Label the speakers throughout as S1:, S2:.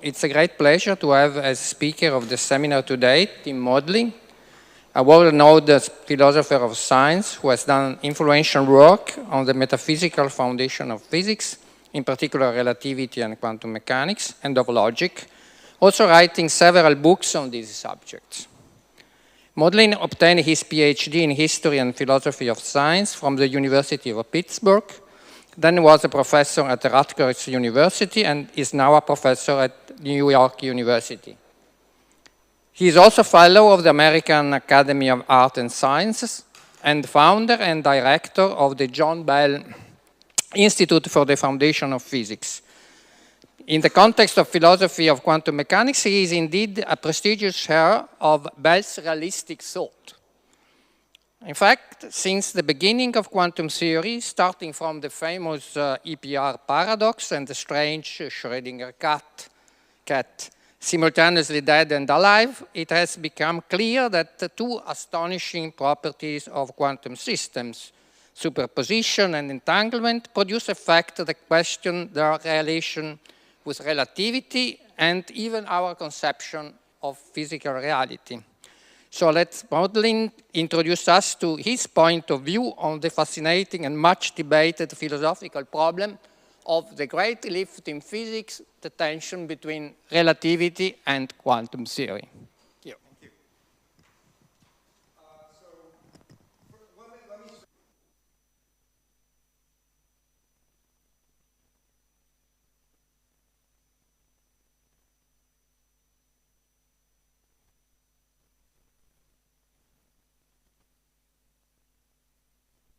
S1: it's a great pleasure to have as speaker of the seminar today, Tim Maudlin, a world-renowned philosopher of science who has done influential work on the metaphysical foundation of physics, in particular relativity and quantum mechanics, and of logic, also writing several books on these subjects. Maudlin obtained his PhD in history and philosophy of science from the University of Pittsburgh, then was a professor at Rutgers University and is now a professor at New York University. He is also fellow of the American Academy of Art and Sciences and founder and director of the John Bell Institute for the Foundation of Physics. In the context of philosophy of quantum mechanics, he is indeed a prestigious chair of Bell's realistic thought. In fact, since the beginning of quantum theory, starting from the famous EPR paradox and the strange Schrödinger cat, simultaneously dead and alive, it has become clear that the two astonishing properties of quantum systems, superposition and entanglement, produce effects that question their relation with relativity and even our conception of physical reality. So let's Maudlin introduce us to his point of view on the fascinating and much debated philosophical problem of the great lift in physics, the tension between relativity and quantum theory. Thank you.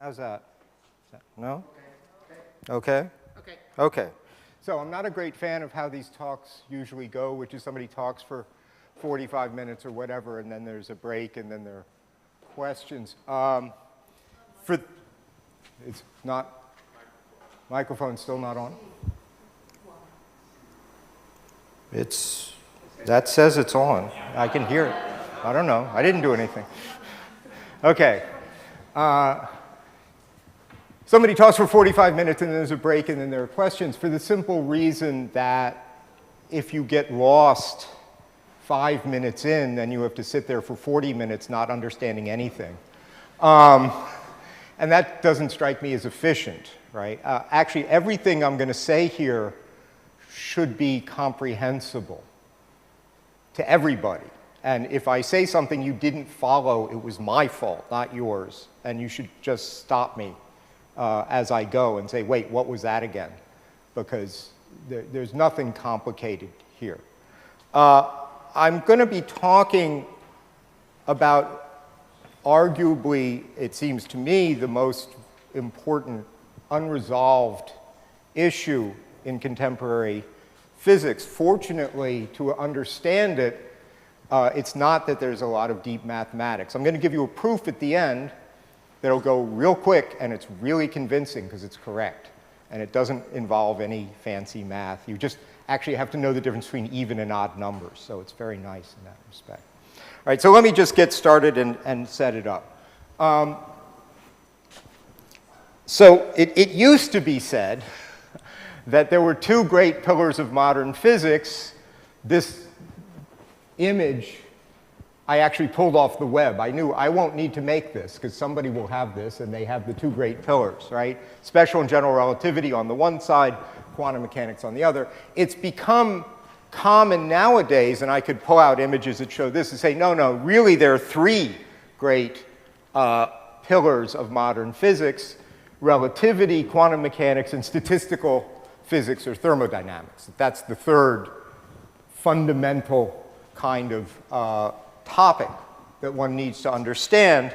S2: How's that? No? Okay? Okay. So I'm not a great fan of how these talks usually go, which is somebody talks for 45 minutes or whatever, and then there's a break, and then there are questions. It's not, microphone's still not on? That says it's on. I can hear it. I don't know. I didn't do anything. Okay. Somebody talks for 45 minutes and then there's a break and then there are questions for the simple reason that if you get lost 5 minutes in, then you have to sit there for 40 minutes not understanding anything. And that doesn't strike me as efficient, right? Actually, everything I'm going to say here should be comprehensible to everybody. And if I say something you didn't follow, it was my fault, not yours. And you should just stop me as I go and say, wait, what was that again? Because there's nothing complicated here. I'm going to be talking about arguably, it seems to me, the most important unresolved issue in contemporary physics. Fortunately, to understand it, it's not that there's a lot of deep mathematics. I'm going to give you a proof at the end that'll go real quick, and it's really convincing because it's correct. And it doesn't involve any fancy math. You just actually have to know the difference between even and odd numbers. So it's very nice in that respect. All right, so let me just get started and set it up. So it used to be said that there were two great pillars of modern physics. This image I actually pulled off the web. I knew I won't need to make this because somebody will have this, and they have the two great pillars, right? Special and general relativity on the one side, quantum mechanics on the other. It's become common nowadays, and I could pull out images that show this and say, no, no, really there are three great pillars of modern physics: relativity, quantum mechanics, and statistical physics or thermodynamics. That's the third fundamental kind of topic that one needs to understand.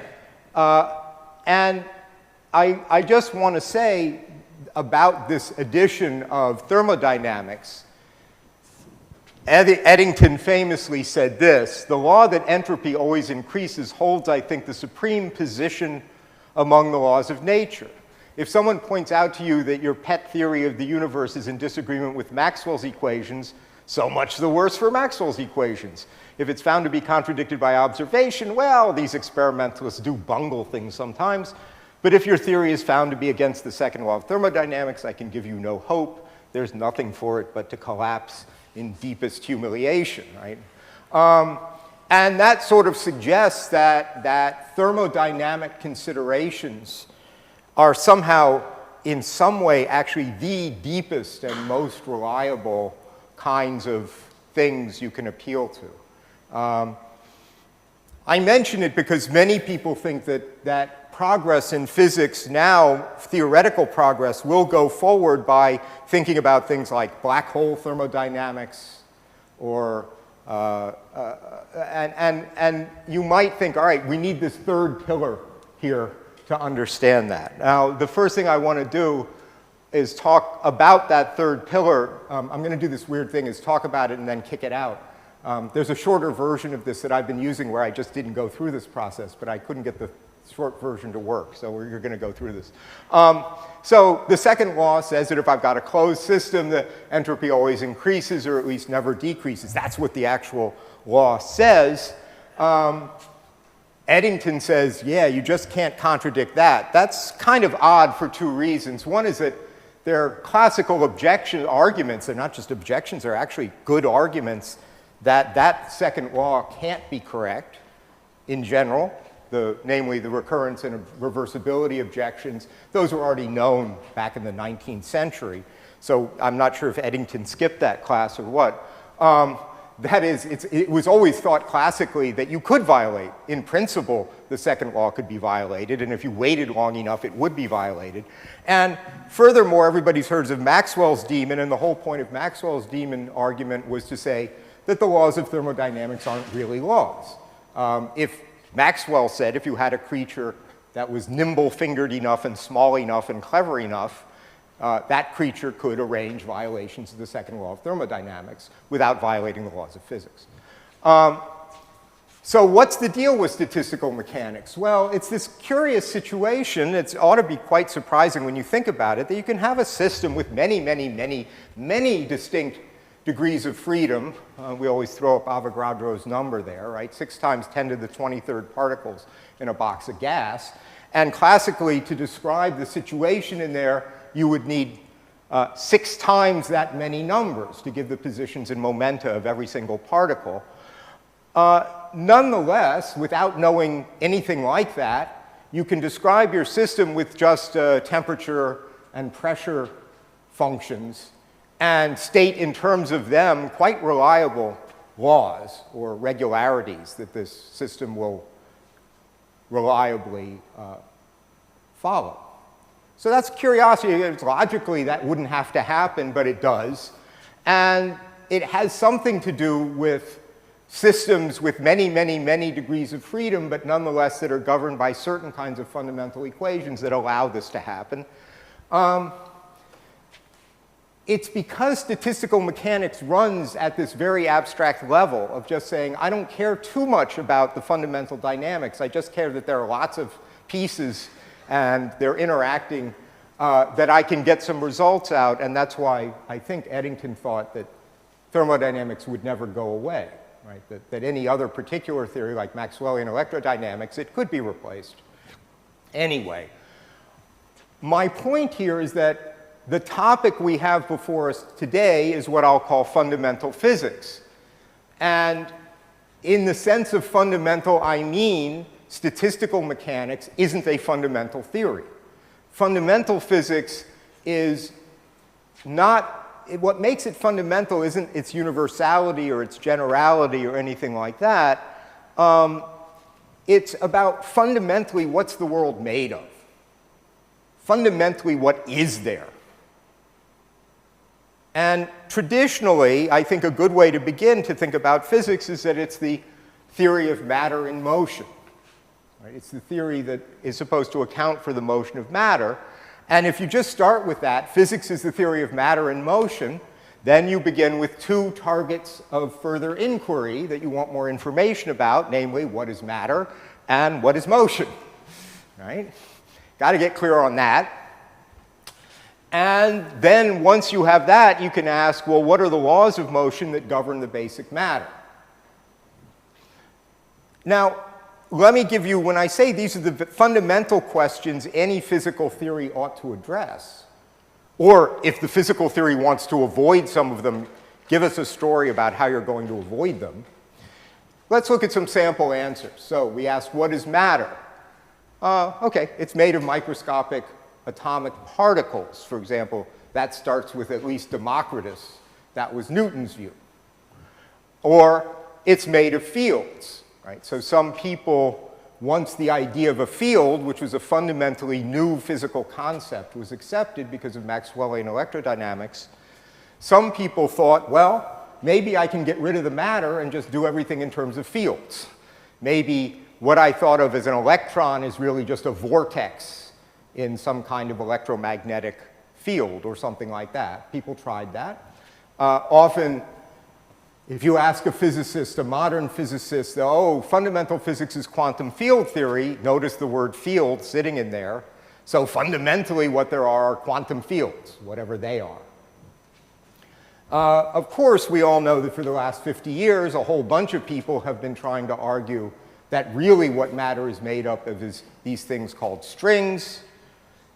S2: And I just want to say about this edition of thermodynamics, Eddington famously said this: the law that entropy always increases holds, I think, the supreme position among the laws of nature. If someone points out to you that your pet theory of the universe is in disagreement with Maxwell's equations, so much the worse for Maxwell's equations. If it's found to be contradicted by observation, well, these experimentalists do bungle things sometimes. But if your theory is found to be against the second law of thermodynamics, I can give you no hope. There's nothing for it but to collapse in deepest humiliation, right? And that sort of suggests that thermodynamic considerations are somehow, in some way, actually the deepest and most reliable kinds of things you can appeal to. I mention it because many people think that progress in physics now, theoretical progress, will go forward by thinking about things like black hole thermodynamics, or and you might think, all right, we need this third pillar here to understand that. Now, the first thing I want to do is talk about that third pillar. I'm going to do this weird thing, is talk about it and then kick it out. There's a shorter version of this that I've been using where I just didn't go through this process, but I couldn't get the short version to work, so you're going to go through this. So the second law says that if I've got a closed system, the entropy always increases, or at least never decreases. That's what the actual law says. Eddington says, yeah, you just can't contradict that. That's kind of odd for two reasons. One is that they're classical objection arguments. They're not just objections, they're actually good arguments that that second law can't be correct in general, namely the recurrence and reversibility objections. Those were already known back in the 19th century. So I'm not sure if Eddington skipped that class or what. That is, it was always thought classically that you could violate. In principle, the second law could be violated, and if you waited long enough, it would be violated. And furthermore, everybody's heard of Maxwell's demon, and the whole point of Maxwell's demon argument was to say that the laws of thermodynamics aren't really laws. If Maxwell said if you had a creature that was nimble-fingered enough and small enough and clever enough, that creature could arrange violations of the second law of thermodynamics without violating the laws of physics. So what's the deal with statistical mechanics? Well, it's this curious situation. It ought to be quite surprising when you think about it, that you can have a system with many, many, many, many distinct degrees of freedom. We always throw up Avogadro's number there, right? 6 times 10 to the 23rd particles in a box of gas. And classically, to describe the situation in there, you would need 6 times that many numbers to give the positions and momenta of every single particle. Nonetheless, without knowing anything like that, you can describe your system with just temperature and pressure functions and state in terms of them quite reliable laws or regularities that this system will reliably follow. So that's curiosity. Logically, that wouldn't have to happen, but it does. And it has something to do with systems with many, many, many degrees of freedom, but nonetheless that are governed by certain kinds of fundamental equations that allow this to happen. It's because statistical mechanics runs at this very abstract level of just saying, I don't care too much about the fundamental dynamics. I just care that there are lots of pieces and they're interacting, that I can get some results out. And that's why I think Eddington thought that thermodynamics would never go away, right? That any other particular theory, like Maxwellian electrodynamics, it could be replaced. Anyway, my point here is that the topic we have before us today is what I'll call fundamental physics. And in the sense of fundamental, I mean statistical mechanics isn't a fundamental theory. Fundamental physics is not, what makes it fundamental isn't its universality or its generality or anything like that. It's about fundamentally what's the world made of. Fundamentally, what is there? And traditionally, I think a good way to begin to think about physics is that it's the theory of matter in motion. Right? It's the theory that is supposed to account for the motion of matter. And if you just start with that, physics is the theory of matter in motion, then you begin with 2 targets of further inquiry that you want more information about, namely what is matter and what is motion. Right? Got to get clear on that. And then once you have that, you can ask, well, what are the laws of motion that govern the basic matter? Now, let me give you, when I say these are the fundamental questions any physical theory ought to address, or if the physical theory wants to avoid some of them, give us a story about how you're going to avoid them. Let's look at some sample answers. So we asked, what is matter? Okay, it's made of microscopic atomic particles. For example, that starts with at least Democritus. That was Newton's view. Or it's made of fields, right? So some people, once the idea of a field, which was a fundamentally new physical concept, was accepted because of Maxwellian electrodynamics, some people thought, well, maybe I can get rid of the matter and just do everything in terms of fields. Maybe what I thought of as an electron is really just a vortex in some kind of electromagnetic field or something like that. People tried that. Often, if you ask a physicist, a modern physicist, oh, fundamental physics is quantum field theory, notice the word field sitting in there. So fundamentally what there are quantum fields, whatever they are. Of course, we all know that for the last 50 years, a whole bunch of people have been trying to argue that really what matter is made up of is these things called strings.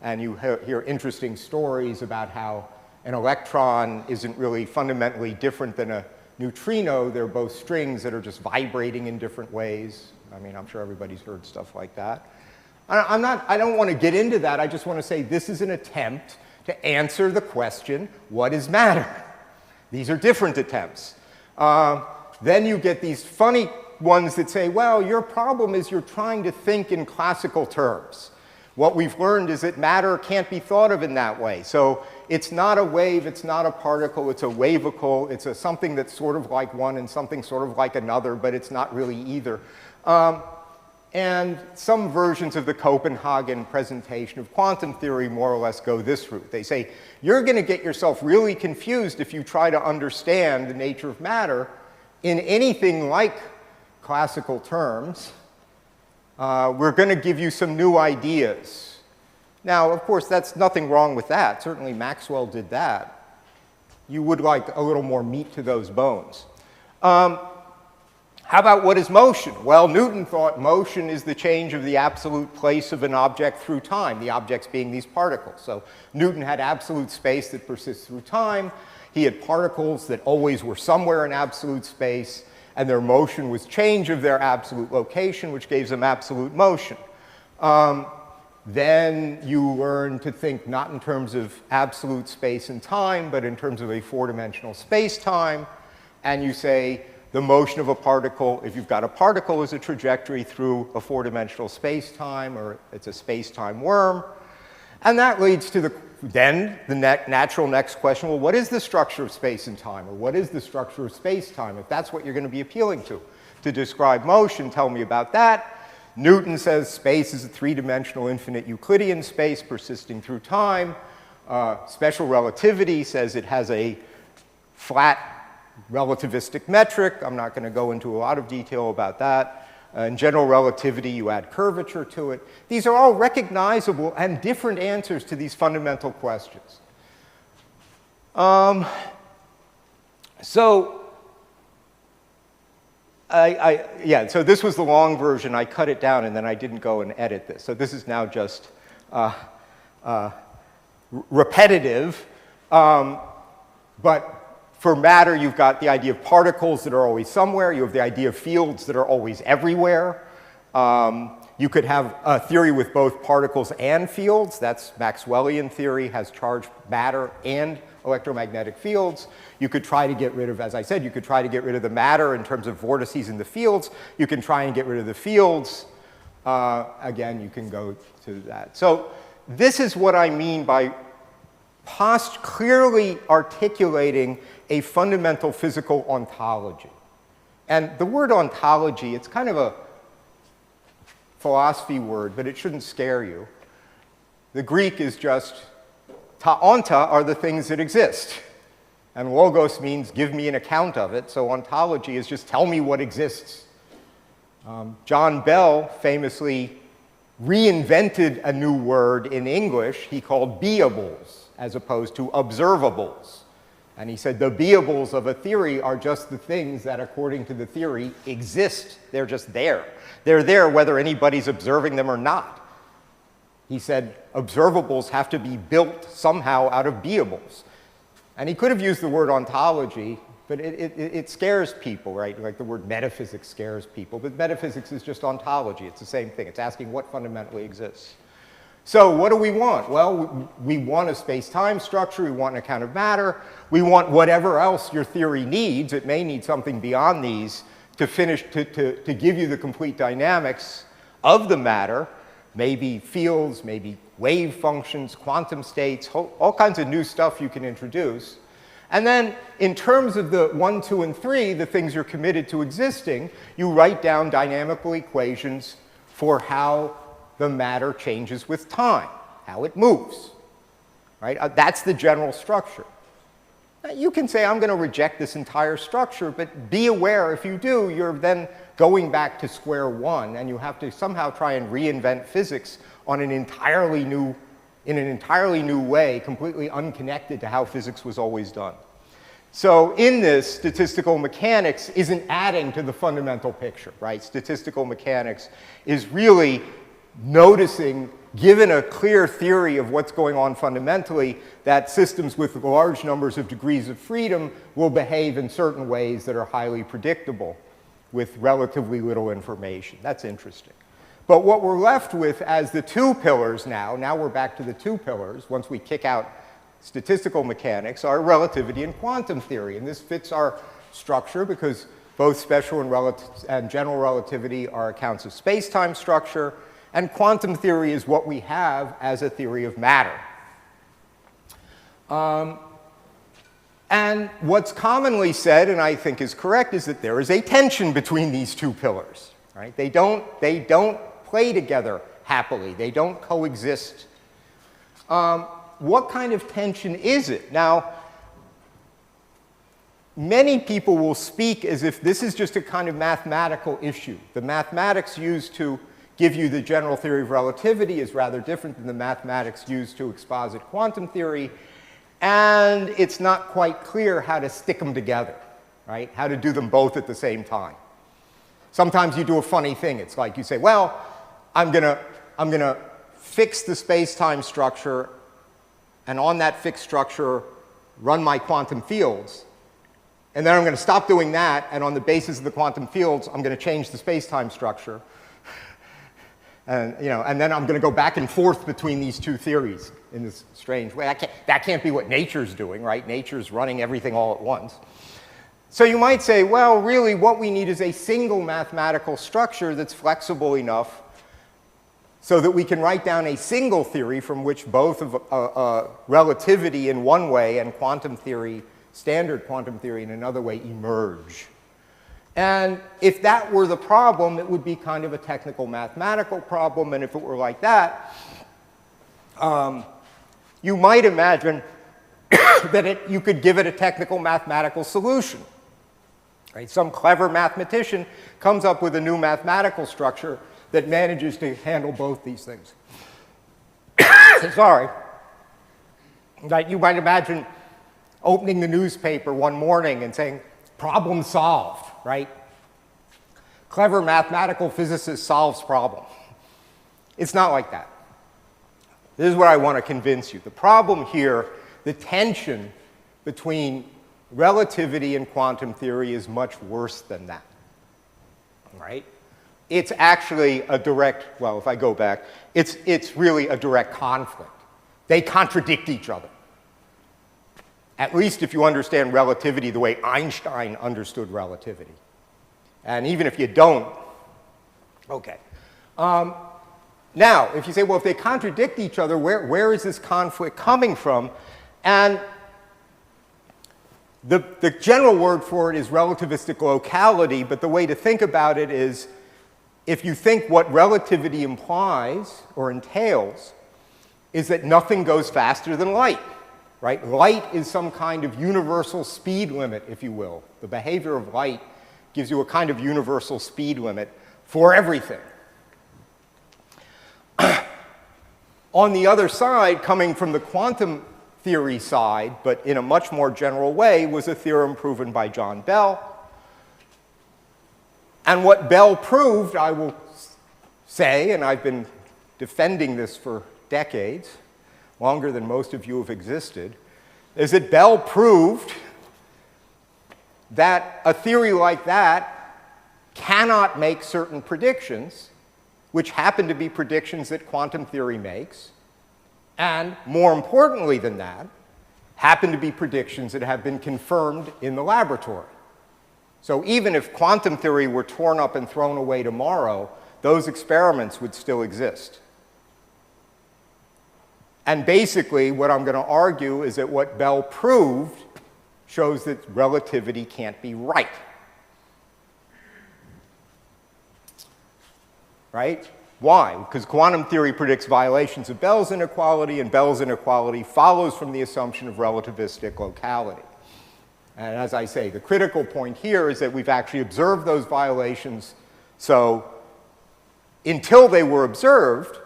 S2: And you hear interesting stories about how an electron isn't really fundamentally different than a neutrino. They're both strings that are just vibrating in different ways. I mean, I'm sure everybody's heard stuff like that. I don't want to get into that. I just want to say this is an attempt to answer the question, what is matter? These are different attempts. Then you get these funny ones that say, well, your problem is you're trying to think in classical terms. What we've learned is that matter can't be thought of in that way. So it's not a wave, it's not a particle, it's a wavicle. It's something that's sort of like one and something sort of like another, but it's not really either. And some versions of the Copenhagen presentation of quantum theory more or less go this route. They say, you're going to get yourself really confused if you try to understand the nature of matter in anything like classical terms. We're going to give you some new ideas. Now, of course, that's nothing wrong with that. Certainly Maxwell did that. You would like a little more meat to those bones. How about what is motion? Well, Newton thought motion is the change of the absolute place of an object through time, the objects being these particles. So Newton had absolute space that persists through time. He had particles that always were somewhere in absolute space, and their motion was change of their absolute location, which gave them absolute motion. Then you learn to think not in terms of absolute space and time, but in terms of a four-dimensional space-time, and you say, the motion of a particle, if you've got a particle, is a trajectory through a four-dimensional space-time, or it's a space-time worm. And that leads to the natural next question, well, what is the structure of space and time? Or what is the structure of space-time? If that's what you're going to be appealing to describe motion, tell me about that. Newton says space is a three-dimensional infinite Euclidean space persisting through time. Special relativity says it has a flat relativistic metric. I'm not going to go into a lot of detail about that. In general relativity, you add curvature to it. These are all recognizable and different answers to these fundamental questions. So this was the long version. I cut it down, and then I didn't go and edit this. So this is now just repetitive. But for matter, you've got the idea of particles that are always somewhere. You have the idea of fields that are always everywhere. You could have a theory with both particles and fields. That's Maxwellian theory, has charged matter and electromagnetic fields. You could try to get rid of, as I said, you could try to get rid of the matter in terms of vortices in the fields. You can try and get rid of the fields. Again, you can go to that. So this is what I mean by clearly articulating a fundamental physical ontology. And the word ontology, it's kind of a philosophy word, but it shouldn't scare you. The Greek is just ta onta are the things that exist. And logos means give me an account of it. So ontology is just tell me what exists. John Bell famously reinvented a new word in English he called beables as opposed to observables. And he said the beables of a theory are just the things that, according to the theory, exist. They're just there. They're there whether anybody's observing them or not. He said observables have to be built somehow out of beables. And he could have used the word ontology. But it scares people, right? Like the word metaphysics scares people. But metaphysics is just ontology. It's the same thing. It's asking what fundamentally exists. So what do we want? Well, we want a space-time structure. We want an account of matter. We want whatever else your theory needs. It may need something beyond these to finish, to give you the complete dynamics of the matter. Maybe fields, maybe wave functions, quantum states, all kinds of new stuff you can introduce. And then in terms of the 1, 2, and 3, the things you're committed to existing, you write down dynamical equations for how the matter changes with time, how it moves. Right? That's the general structure. Now, you can say, I'm going to reject this entire structure, but be aware if you do, you're then going back to square one, and you have to somehow try and reinvent physics on in an entirely new way, completely unconnected to how physics was always done. So in this, statistical mechanics isn't adding to the fundamental picture, right? Statistical mechanics is really noticing, given a clear theory of what's going on fundamentally, that systems with large numbers of degrees of freedom will behave in certain ways that are highly predictable with relatively little information. That's interesting. But what we're left with as the two pillars now we're back to the two pillars, once we kick out statistical mechanics, are relativity and quantum theory. And this fits our structure because both special and general relativity are accounts of space-time structure, and quantum theory is what we have as a theory of matter. And what's commonly said, and I think is correct, is that there is a tension between these two pillars. Right? They don't play together happily. They don't coexist. What kind of tension is it? Now, many people will speak as if this is just a kind of mathematical issue. The mathematics used to give you the general theory of relativity is rather different than the mathematics used to exposit quantum theory, and it's not quite clear how to stick them together, right? How to do them both at the same time. Sometimes you do a funny thing. It's like you say, well, I'm gonna fix the space-time structure, and on that fixed structure, run my quantum fields. And then I'm going to stop doing that, and on the basis of the quantum fields, I'm going to change the space-time structure. And then I'm going to go back and forth between these two theories in this strange way. That can't be what nature's doing, right? Nature's running everything all at once. So you might say, well, really, what we need is a single mathematical structure that's flexible enough so that we can write down a single theory from which both of relativity in one way and quantum theory, standard quantum theory in another way, emerge. And if that were the problem, it would be kind of a technical mathematical problem. And if it were like that, you might imagine that you could give it a technical mathematical solution. Right? Some clever mathematician comes up with a new mathematical structure that manages to handle both these things. Sorry. That you might imagine opening the newspaper one morning and saying, problem solved, right? Clever mathematical physicist solves problem. It's not like that. This is what I want to convince you. The problem here, the tension between relativity and quantum theory is much worse than that, right? It's actually a direct, well, if I go back, it's really a direct conflict. They contradict each other. At least if you understand relativity the way Einstein understood relativity. And even if you don't, okay. Now, if you say, well, if they contradict each other, where is this conflict coming from? And the general word for it is relativistic locality, but the way to think about it is, if you think what relativity implies or entails is that nothing goes faster than light, right? Light is some kind of universal speed limit, if you will. The behavior of light gives you a kind of universal speed limit for everything. On the other side, coming from the quantum theory side, but in a much more general way, was a theorem proven by John Bell. And what Bell proved, I will say, and I've been defending this for decades, longer than most of you have existed, is that Bell proved that a theory like that cannot make certain predictions, which happen to be predictions that quantum theory makes, and more importantly than that, happen to be predictions that have been confirmed in the laboratory. So even if quantum theory were torn up and thrown away tomorrow, those experiments would still exist. And basically, what I'm going to argue is that what Bell proved shows that relativity can't be right. Right? Why? Because quantum theory predicts violations of Bell's inequality, and Bell's inequality follows from the assumption of relativistic locality. And as I say, the critical point here is that we've actually observed those violations. So until they were observed,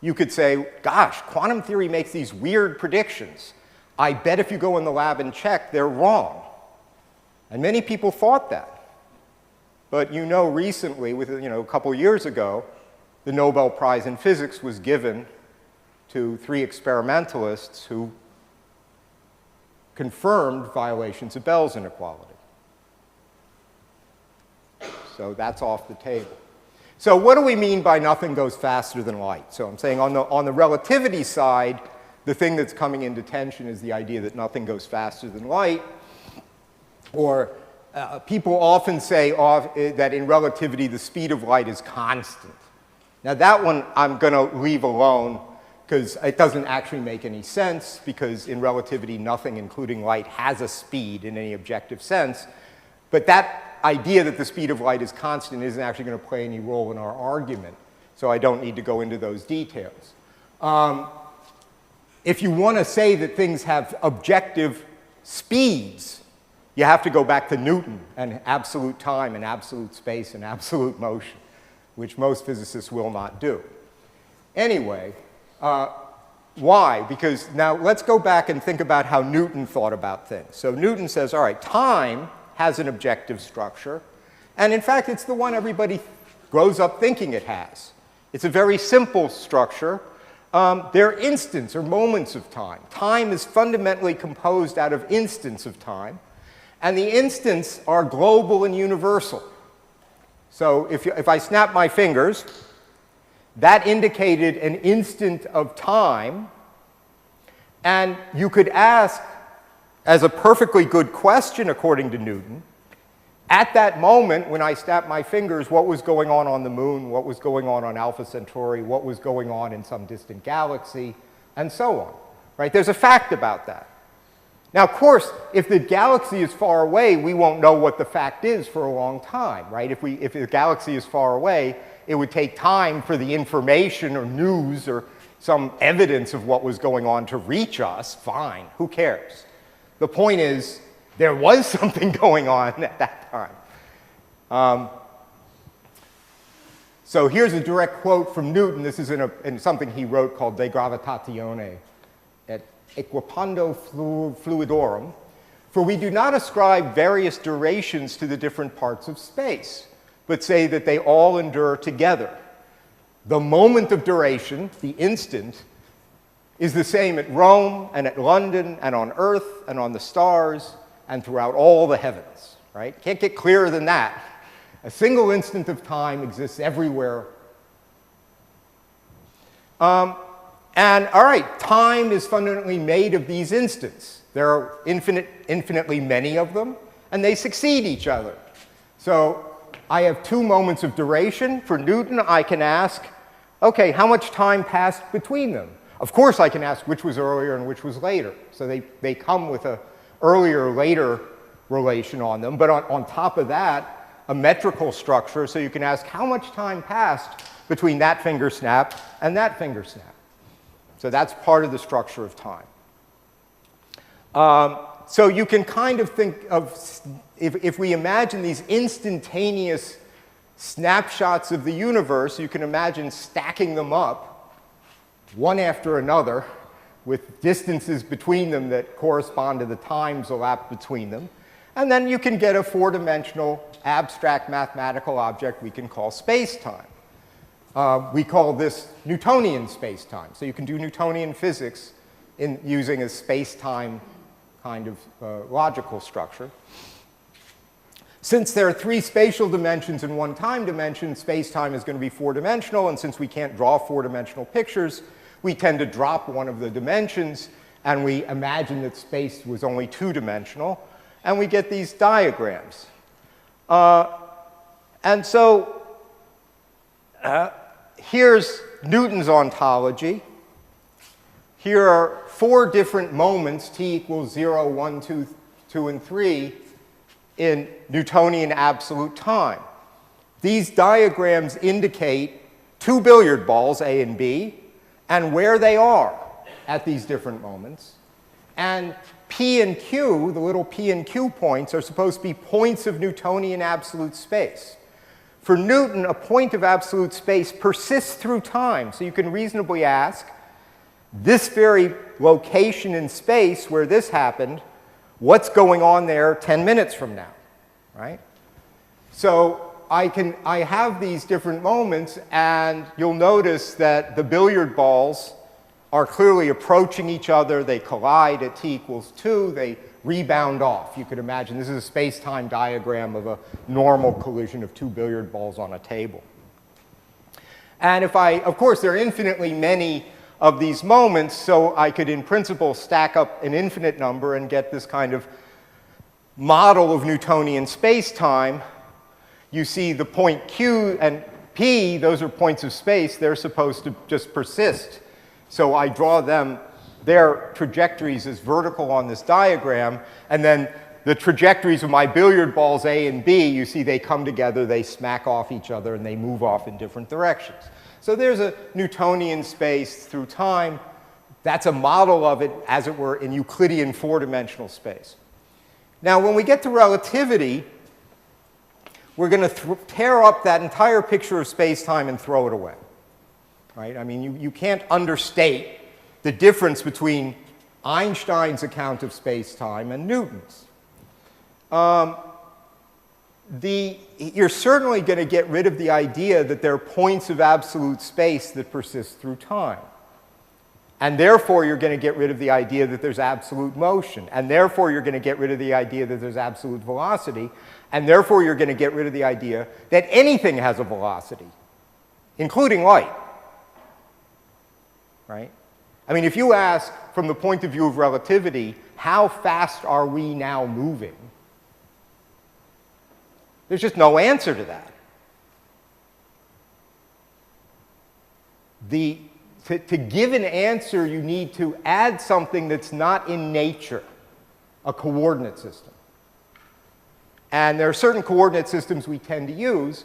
S2: you could say, gosh, quantum theory makes these weird predictions. I bet if you go in the lab and check, they're wrong. And many people thought that. But you know, recently, a couple years ago, the Nobel Prize in Physics was given to 3 experimentalists who confirmed violations of Bell's inequality. So that's off the table. So what do we mean by nothing goes faster than light? So I'm saying on the relativity side, the thing that's coming into tension is the idea that nothing goes faster than light. Or people often say that in relativity, the speed of light is constant. Now that one I'm going to leave alone because it doesn't actually make any sense, because in relativity, nothing, including light, has a speed in any objective sense. But that idea that the speed of light is constant isn't actually going to play any role in our argument, so I don't need to go into those details. If you want to say that things have objective speeds, you have to go back to Newton and absolute time and absolute space and absolute motion, which most physicists will not do. Anyway, why? Because now let's go back and think about how Newton thought about things. So Newton says, all right, time has an objective structure, and in fact, it's the one everybody grows up thinking it has. It's a very simple structure. They're instants or moments of time. Time is fundamentally composed out of instants of time, and the instants are global and universal. So if I snap my fingers, that indicated an instant of time, and you could ask, as a perfectly good question according to Newton, at that moment when I snapped my fingers, what was going on the moon, what was going on Alpha Centauri, what was going on in some distant galaxy, and so on. Right? There's a fact about that. Now, of course, if the galaxy is far away, we won't know what the fact is for a long time. Right? If the galaxy is far away, it would take time for the information or news or some evidence of what was going on to reach us. Fine, who cares? The point is, there was something going on at that time. So here's a direct quote from Newton. This is in something he wrote called De Gravitatione et Equipando Fluidorum. For we do not ascribe various durations to the different parts of space, but say that they all endure together. The moment of duration, the instant, is the same at Rome and at London and on Earth and on the stars and throughout all the heavens. Right? Can't get clearer than that. A single instant of time exists everywhere. And all right, time is fundamentally made of these instants. There are infinitely many of them, and they succeed each other. So I have 2 moments of duration. For Newton, I can ask, okay, how much time passed between them? Of course, I can ask which was earlier and which was later. So they come with an earlier-later relation on them. But on top of that, a metrical structure, so you can ask how much time passed between that finger snap and that finger snap. So that's part of the structure of time. So you can kind of think of, if we imagine these instantaneous snapshots of the universe, you can imagine stacking them up one after another with distances between them that correspond to the times elapsed between them. And then you can get a 4-dimensional abstract mathematical object we can call spacetime. We call this Newtonian spacetime. So you can do Newtonian physics using a spacetime kind of logical structure. Since there are 3 spatial dimensions and 1 time dimension, space-time is going to be 4-dimensional, and since we can't draw 4-dimensional pictures, we tend to drop one of the dimensions, and we imagine that space was only 2-dimensional, and we get these diagrams. And so here's Newton's ontology. Here are 4 different moments, t equals 0, 1, 2, 2, and 3, in Newtonian absolute time. These diagrams indicate 2 billiard balls, A and B, and where they are at these different moments. And P and Q, the little P and Q points, are supposed to be points of Newtonian absolute space. For Newton, a point of absolute space persists through time, so you can reasonably ask, this very location in space where this happened, what's going on there 10 minutes from now, right? So I have these different moments, and you'll notice that the billiard balls are clearly approaching each other. They collide at t equals 2. They rebound off. You could imagine this is a space-time diagram of a normal collision of 2 billiard balls on a table. And of course, there are infinitely many of these moments, so I could, in principle, stack up an infinite number and get this kind of model of Newtonian space-time. You see the point Q and P, those are points of space. They're supposed to just persist. So I draw their trajectories as vertical on this diagram, and then the trajectories of my billiard balls A and B, you see they come together, they smack off each other, and they move off in different directions. So there's a Newtonian space through time. That's a model of it, as it were, in Euclidean 4-dimensional space. Now, when we get to relativity, we're going to tear up that entire picture of space-time and throw it away. Right? I mean, you can't understate the difference between Einstein's account of space-time and Newton's. You're certainly going to get rid of the idea that there are points of absolute space that persist through time. And therefore, you're going to get rid of the idea that there's absolute motion. And therefore, you're going to get rid of the idea that there's absolute velocity. And therefore, you're going to get rid of the idea that anything has a velocity, including light. Right? I mean, if you ask, from the point of view of relativity, how fast are we now moving? There's just no answer to that. To give an answer, you need to add something that's not in nature, a coordinate system. And there are certain coordinate systems we tend to use.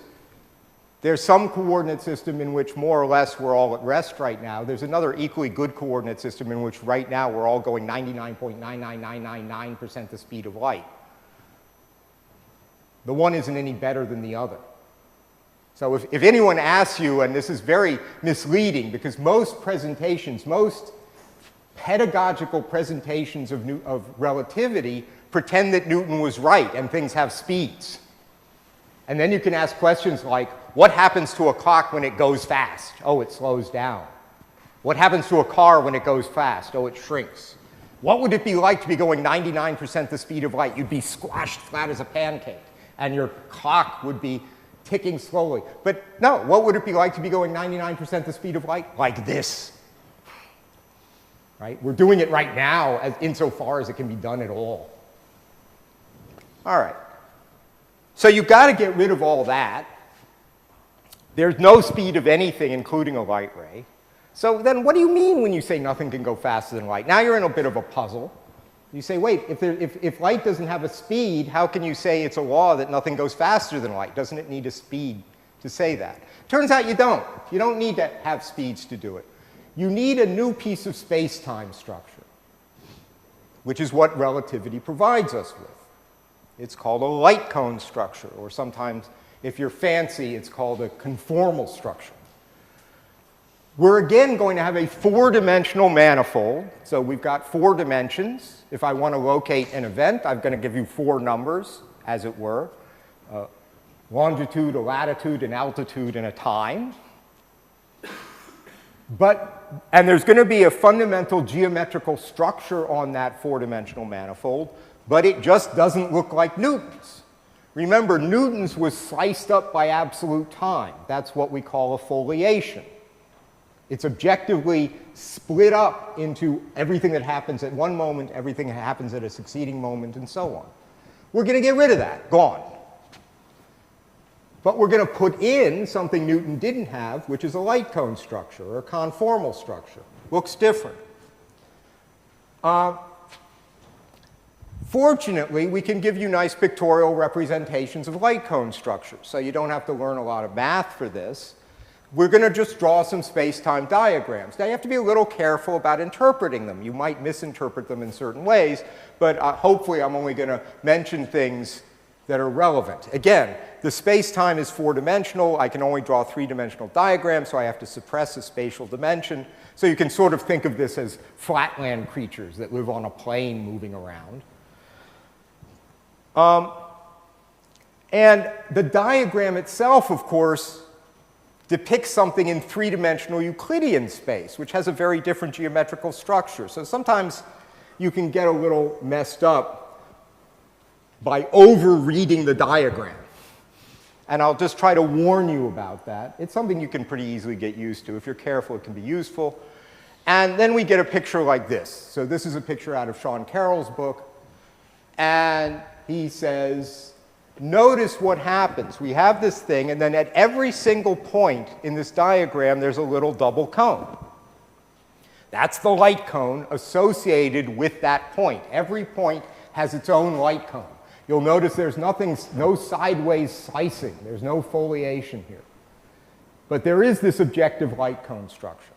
S2: There's some coordinate system in which more or less we're all at rest right now. There's another equally good coordinate system in which right now we're all going 99.99999% the speed of light. The one isn't any better than the other. So if anyone asks you, and this is very misleading because most presentations, most pedagogical presentations of relativity pretend that Newton was right and things have speeds. And then you can ask questions like, what happens to a clock when it goes fast? Oh, it slows down. What happens to a car when it goes fast? Oh, it shrinks. What would it be like to be going 99% the speed of light? You'd be squashed flat as a pancake, and your clock would be ticking slowly. But no, what would it be like to be going 99% the speed of light? Like this. Right? We're doing it right now, insofar as it can be done at all. All right. So you've got to get rid of all that. There's no speed of anything, including a light ray. So then what do you mean when you say nothing can go faster than light? Now you're in a bit of a puzzle. You say, wait, if light doesn't have a speed, how can you say it's a law that nothing goes faster than light? Doesn't it need a speed to say that? Turns out you don't. You don't need to have speeds to do it. You need a new piece of space-time structure, which is what relativity provides us with. It's called a light cone structure, or sometimes, if you're fancy, it's called a conformal structure. We're again going to have a 4-dimensional manifold. So we've got 4 dimensions. If I want to locate an event, I'm going to give you 4 numbers, as it were. Longitude, a latitude, an altitude, and a time. And there's going to be a fundamental geometrical structure on that 4-dimensional manifold, but it just doesn't look like Newton's. Remember, Newton's was sliced up by absolute time. That's what we call affiliation. It's objectively split up into everything that happens at one moment, everything that happens at a succeeding moment, and so on. We're going to get rid of that. Gone. But we're going to put in something Newton didn't have, which is a light cone structure or a conformal structure. Looks different. Fortunately, we can give you nice pictorial representations of light cone structures, so you don't have to learn a lot of math for this. We're going to just draw some space-time diagrams. Now, you have to be a little careful about interpreting them. You might misinterpret them in certain ways, but hopefully I'm only going to mention things that are relevant. Again, the space-time is four-dimensional. I can only draw three-dimensional diagrams, so I have to suppress a spatial dimension. So you can sort of think of this as flatland creatures that live on a plane moving around. And the diagram itself, of course, depicts something in three-dimensional Euclidean space, which has a very different geometrical structure. So sometimes you can get a little messed up by over-reading the diagram. And I'll just try to warn you about that. It's something you can pretty easily get used to. If you're careful, it can be useful. And then we get a picture like this. So this is a picture out of Sean Carroll's book. And he says, notice what happens. We have this thing, and then at every single point in this diagram, there's a little double cone. That's the light cone associated with that point. Every point has its own light cone. You'll notice there's no sideways slicing. There's no foliation here. But there is this objective light cone structure.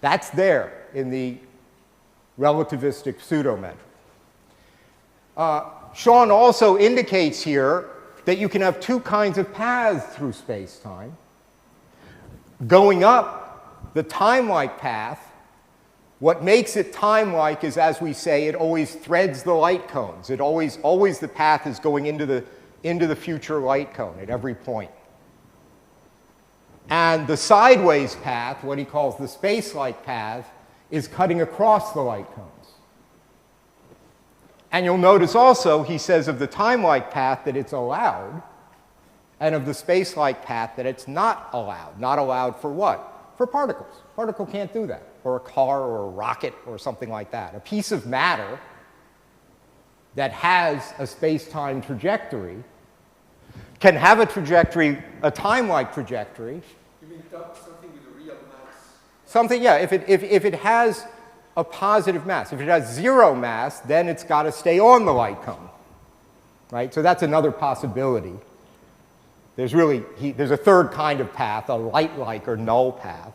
S2: That's there in the relativistic pseudometric. Sean also indicates here that you can have two kinds of paths through space-time. Going up the timelike path, what makes it timelike is, as we say, it always threads the light cones. It always the path is going into the future light cone at every point. And the sideways path, what he calls the space-like path, is cutting across the light cones. And you'll notice also, he says of the timelike path that it's allowed, and of the space-like path that it's not allowed. Not allowed for what? For particles. Particle can't do that. Or a car or a rocket or something like that. A piece of matter that has a space-time trajectory can have a trajectory, a timelike trajectory.
S3: You mean something with a real mass?
S2: Something, yeah, if it has a positive mass. If it has zero mass, then it's got to stay on the light cone, right? So that's another possibility. There's a third kind of path, a light-like or null path,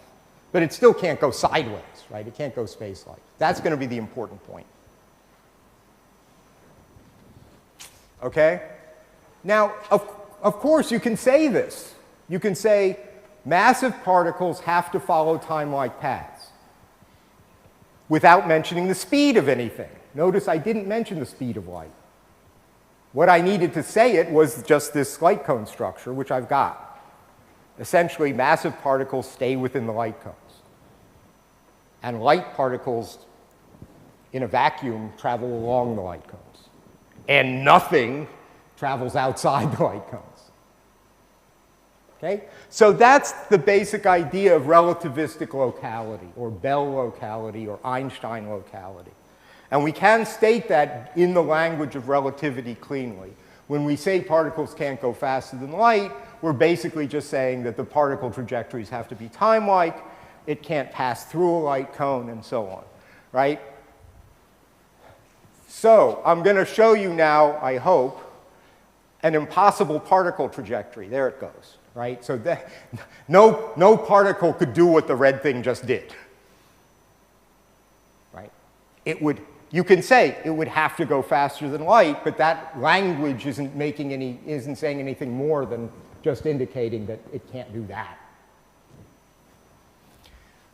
S2: but it still can't go sideways, right? It can't go space-like. That's going to be the important point. Okay? Now, of course, you can say this. You can say massive particles have to follow time-like paths without mentioning the speed of anything. Notice I didn't mention the speed of light. What I needed to say it was just this light cone structure, which I've got. Essentially, massive particles stay within the light cones. And light particles in a vacuum travel along the light cones. And nothing travels outside the light cones. Okay? So that's the basic idea of relativistic locality, or Bell locality, or Einstein locality. And we can state that in the language of relativity cleanly. When we say particles can't go faster than light, we're basically just saying that the particle trajectories have to be time-like, it can't pass through a light cone, and so on, right? So I'm going to show you now, I hope, an impossible particle trajectory. There it goes. Right? So no particle could do what the red thing just did. Right? You can say it would have to go faster than light, but that language isn't saying anything more than just indicating that it can't do that.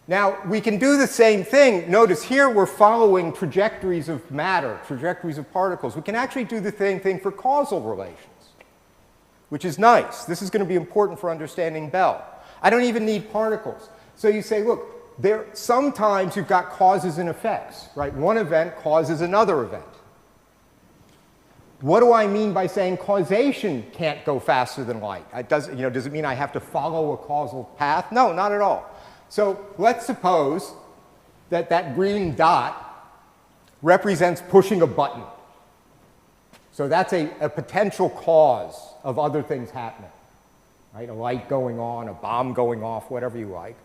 S2: Now, we can do the same thing. Notice here we're following trajectories of matter, trajectories of particles. We can actually do the same thing for causal relations, which is nice. This is going to be important for understanding Bell. I don't even need particles. So you say, look, sometimes you've got causes and effects, right? One event causes another event. what do I mean by saying causation can't go faster than light? Does it mean I have to follow a causal path? No, not at all. So let's suppose that that green dot represents pushing a button. So that's a potential cause of other things happening, right? A light going on, a bomb going off, whatever you like.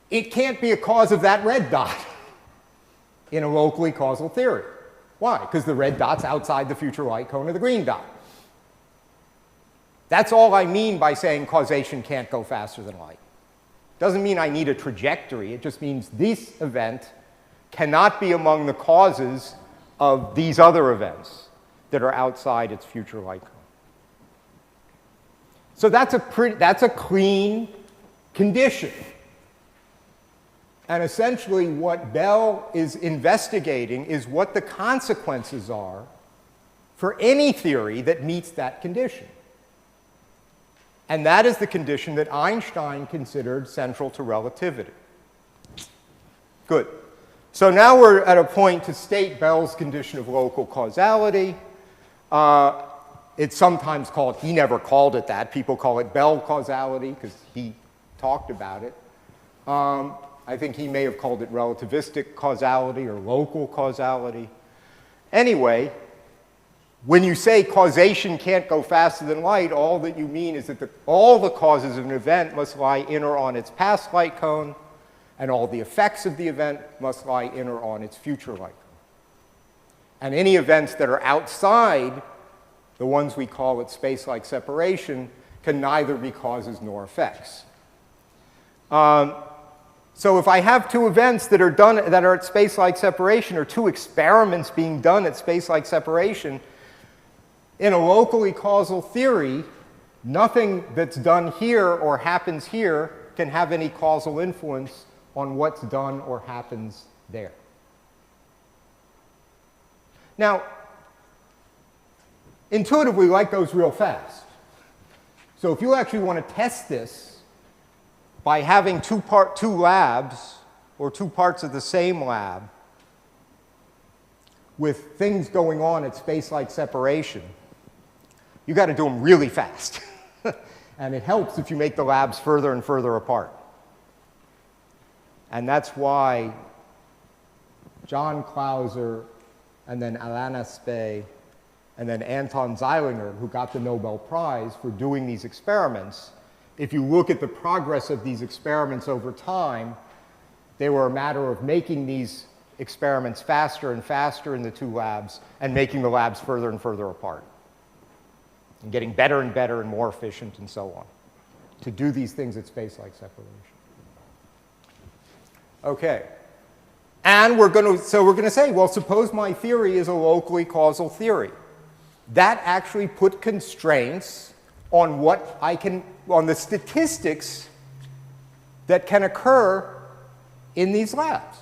S2: It can't be a cause of that red dot in a locally causal theory. Why? Because the red dot's outside the future light cone of the green dot. That's all I mean by saying causation can't go faster than light. Doesn't mean I need a trajectory. It just means this event cannot be among the causes of these other events that are outside its future light cone. So that's a clean condition. And essentially what Bell is investigating is what the consequences are for any theory that meets that condition. And that is the condition that Einstein considered central to relativity. Good. So now we're at a point to state Bell's condition of local causality. It's sometimes called, he never called it that. People call it Bell causality because he talked about it. I think he may have called it relativistic causality or local causality. Anyway, when you say causation can't go faster than light, all that you mean is that all the causes of an event must lie in or on its past light cone, and all the effects of the event must lie in or on its future light cone. And any events that are outside the ones we call at space-like separation can neither be causes nor effects. So if I have two events that are at space-like separation, or two experiments being done at space-like separation, in a locally causal theory, nothing that's done here or happens here can have any causal influence on what's done or happens there. Now, intuitively, light goes real fast. So if you actually want to test this by having two labs or two parts of the same lab with things going on at space-like separation, you got to do them really fast. And it helps if you make the labs further and further apart. And that's why John Clauser and then Alain Aspect and then Anton Zeilinger, who got the Nobel Prize for doing these experiments, if you look at the progress of these experiments over time, they were a matter of making these experiments faster and faster in the two labs and making the labs further and further apart, and getting better and better and more efficient and so on to do these things at space-like separation. Okay. And we're going to say, well, suppose my theory is a locally causal theory. That actually put constraints on on the statistics that can occur in these labs.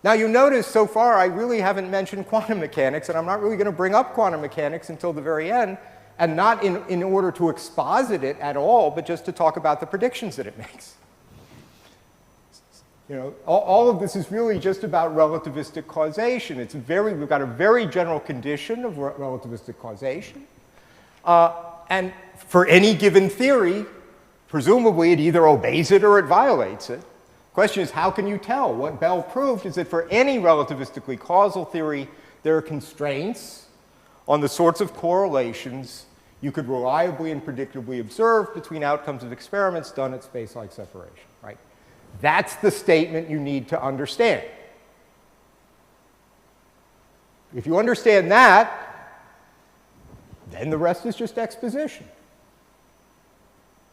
S2: Now, you notice so far I really haven't mentioned quantum mechanics, and I'm not really going to bring up quantum mechanics until the very end, and not in order to exposit it at all, but just to talk about the predictions that it makes. All of this is really just about relativistic causation. We've got a very general condition of relativistic causation. And for any given theory, presumably it either obeys it or it violates it. The question is, how can you tell? What Bell proved is that for any relativistically causal theory, there are constraints on the sorts of correlations you could reliably and predictably observe between outcomes of experiments done at space-like separation, right? That's the statement you need to understand. If you understand that, then the rest is just exposition.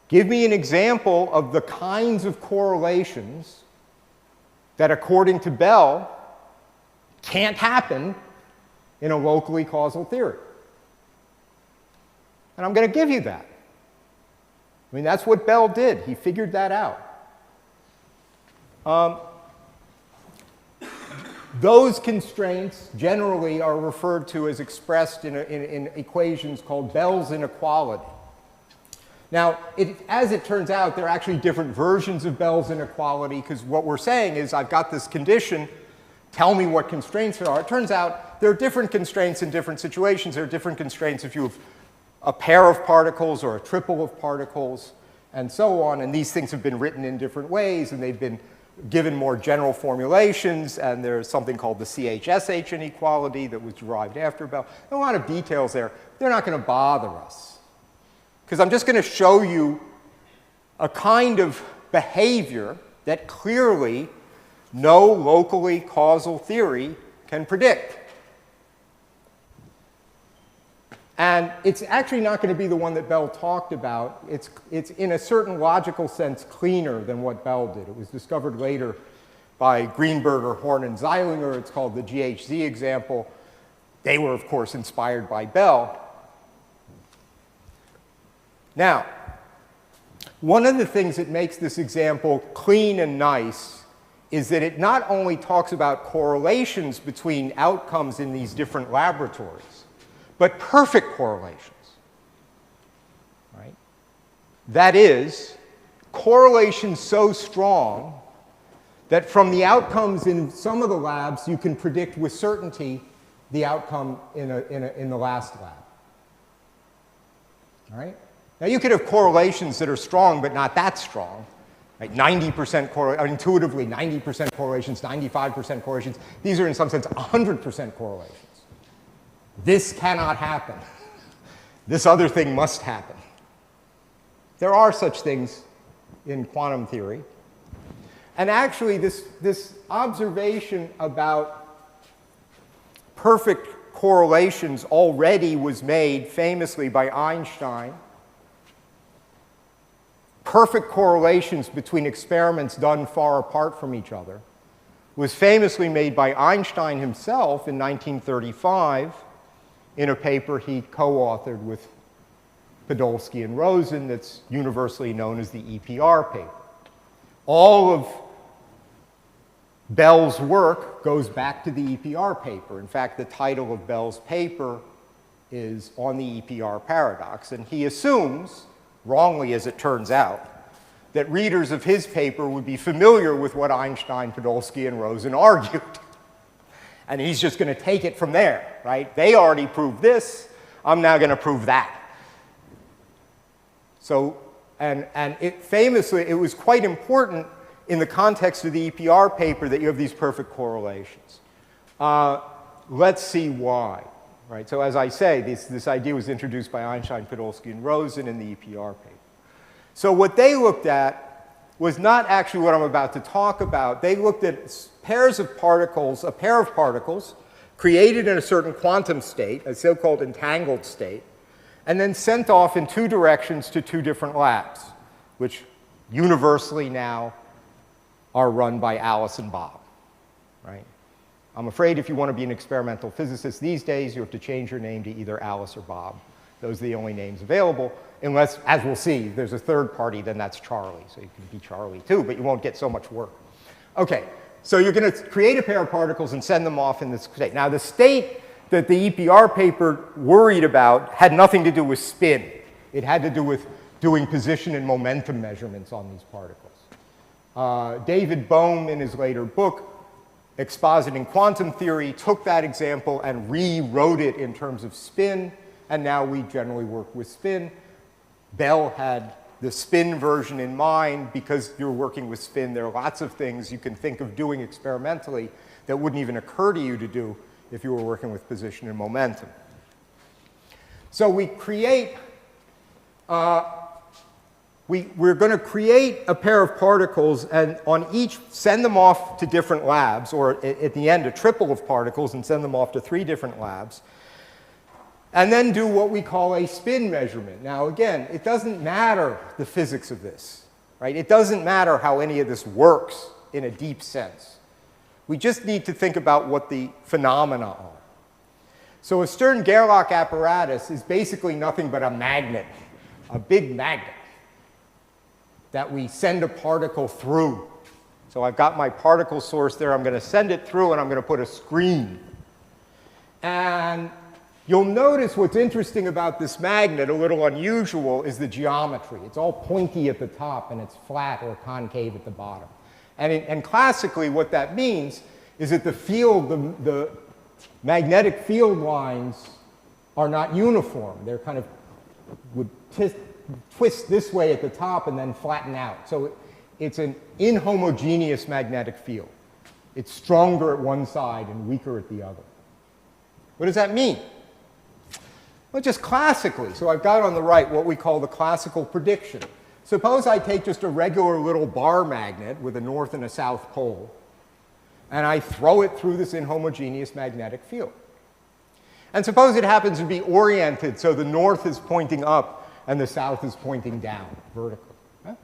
S2: Give me an example of the kinds of correlations that, according to Bell, can't happen in a locally causal theory. And I'm going to give you that. I mean, that's what Bell did. He figured that out. Those constraints generally are referred to as expressed in equations called Bell's inequality. Now, as it turns out, there are actually different versions of Bell's inequality, because what we're saying is I've got this condition tell me what constraints there are. It turns out there are different constraints in different situations. There are different constraints if you have a pair of particles or a triple of particles and so on. And these things have been written in different ways, and they've been given more general formulations. And there's something called the CH-SH inequality that was derived after Bell. A lot of details there. They're not going to bother us, because I'm just going to show you a kind of behavior that clearly no locally causal theory can predict. And it's actually not going to be the one that Bell talked about. It's in a certain logical sense cleaner than what Bell did. It was discovered later by Greenberger, Horn, and Zeilinger. It's called the GHZ example. They were, of course, inspired by Bell. Now, one of the things that makes this example clean and nice is that it not only talks about correlations between outcomes in these different laboratories, but perfect correlations. Right? That is, correlations so strong that from the outcomes in some of the labs, you can predict with certainty the outcome in the last lab. All right? Now, you could have correlations that are strong, but not that strong. Right? 90% correlation, intuitively 90% correlations, 95% correlations. These are, in some sense, 100% correlations. This cannot happen. This other thing must happen. There are such things in quantum theory. And actually, this observation about perfect correlations already was made famously by Einstein. Perfect correlations between experiments done far apart from each other was famously made by Einstein himself in 1935 in a paper he co-authored with Podolsky and Rosen that's universally known as the EPR paper. All of Bell's work goes back to the EPR paper. In fact, the title of Bell's paper is On the EPR Paradox, and he assumes, wrongly as it turns out, that readers of his paper would be familiar with what Einstein, Podolsky, and Rosen argued. And he's just going to take it from there, right? They already proved this. I'm now going to prove that. So, and it famously, it was quite important in the context of the EPR paper that you have these perfect correlations. Let's see why. Right? So as I say, this idea was introduced by Einstein, Podolsky, and Rosen in the EPR paper. So what they looked at was not actually what I'm about to talk about. They looked at pairs of particles, a pair of particles created in a certain quantum state, a so-called entangled state, and then sent off in two directions to two different labs, which universally now are run by Alice and Bob. Right? I'm afraid if you want to be an experimental physicist these days, you have to change your name to either Alice or Bob. Those are the only names available, unless, as we'll see, there's a third party, then that's Charlie. So you can be Charlie too, but you won't get so much work. Okay, so you're going to create a pair of particles and send them off in this state. Now, the state that the EPR paper worried about had nothing to do with spin. It had to do with doing position and momentum measurements on these particles. David Bohm, in his later book, Expositing Quantum Theory, took that example and rewrote it in terms of spin, and now we generally work with spin. Bell had the spin version in mind. Because you're working with spin, there are lots of things you can think of doing experimentally that wouldn't even occur to you to do if you were working with position and momentum. So we create, we're going to create a pair of particles, and on each, send them off to different labs, or at the end, a triple of particles, and send them off to 3 different labs, and then do what we call a spin measurement. Now, again, it doesn't matter the physics of this, right? It doesn't matter how any of this works in a deep sense. We just need to think about what the phenomena are. So a Stern-Gerlach apparatus is basically nothing but a magnet, a big magnet that we send a particle through. So I've got my particle source there. I'm going to send it through, and I'm going to put a screen. And you'll notice what's interesting about this magnet, a little unusual, is the geometry. It's all pointy at the top, and it's flat or concave at the bottom. And classically, what that means is that the field, the magnetic field lines are not uniform. They're kind of would twist this way at the top and then flatten out. So it's an inhomogeneous magnetic field. It's stronger at one side and weaker at the other. What does that mean? Well, just classically. So I've got on the right what we call the classical prediction. Suppose I take just a regular little bar magnet with a north and a south pole, and I throw it through this inhomogeneous magnetic field. And suppose it happens to be oriented so the north is pointing up and the south is pointing down vertically. Huh?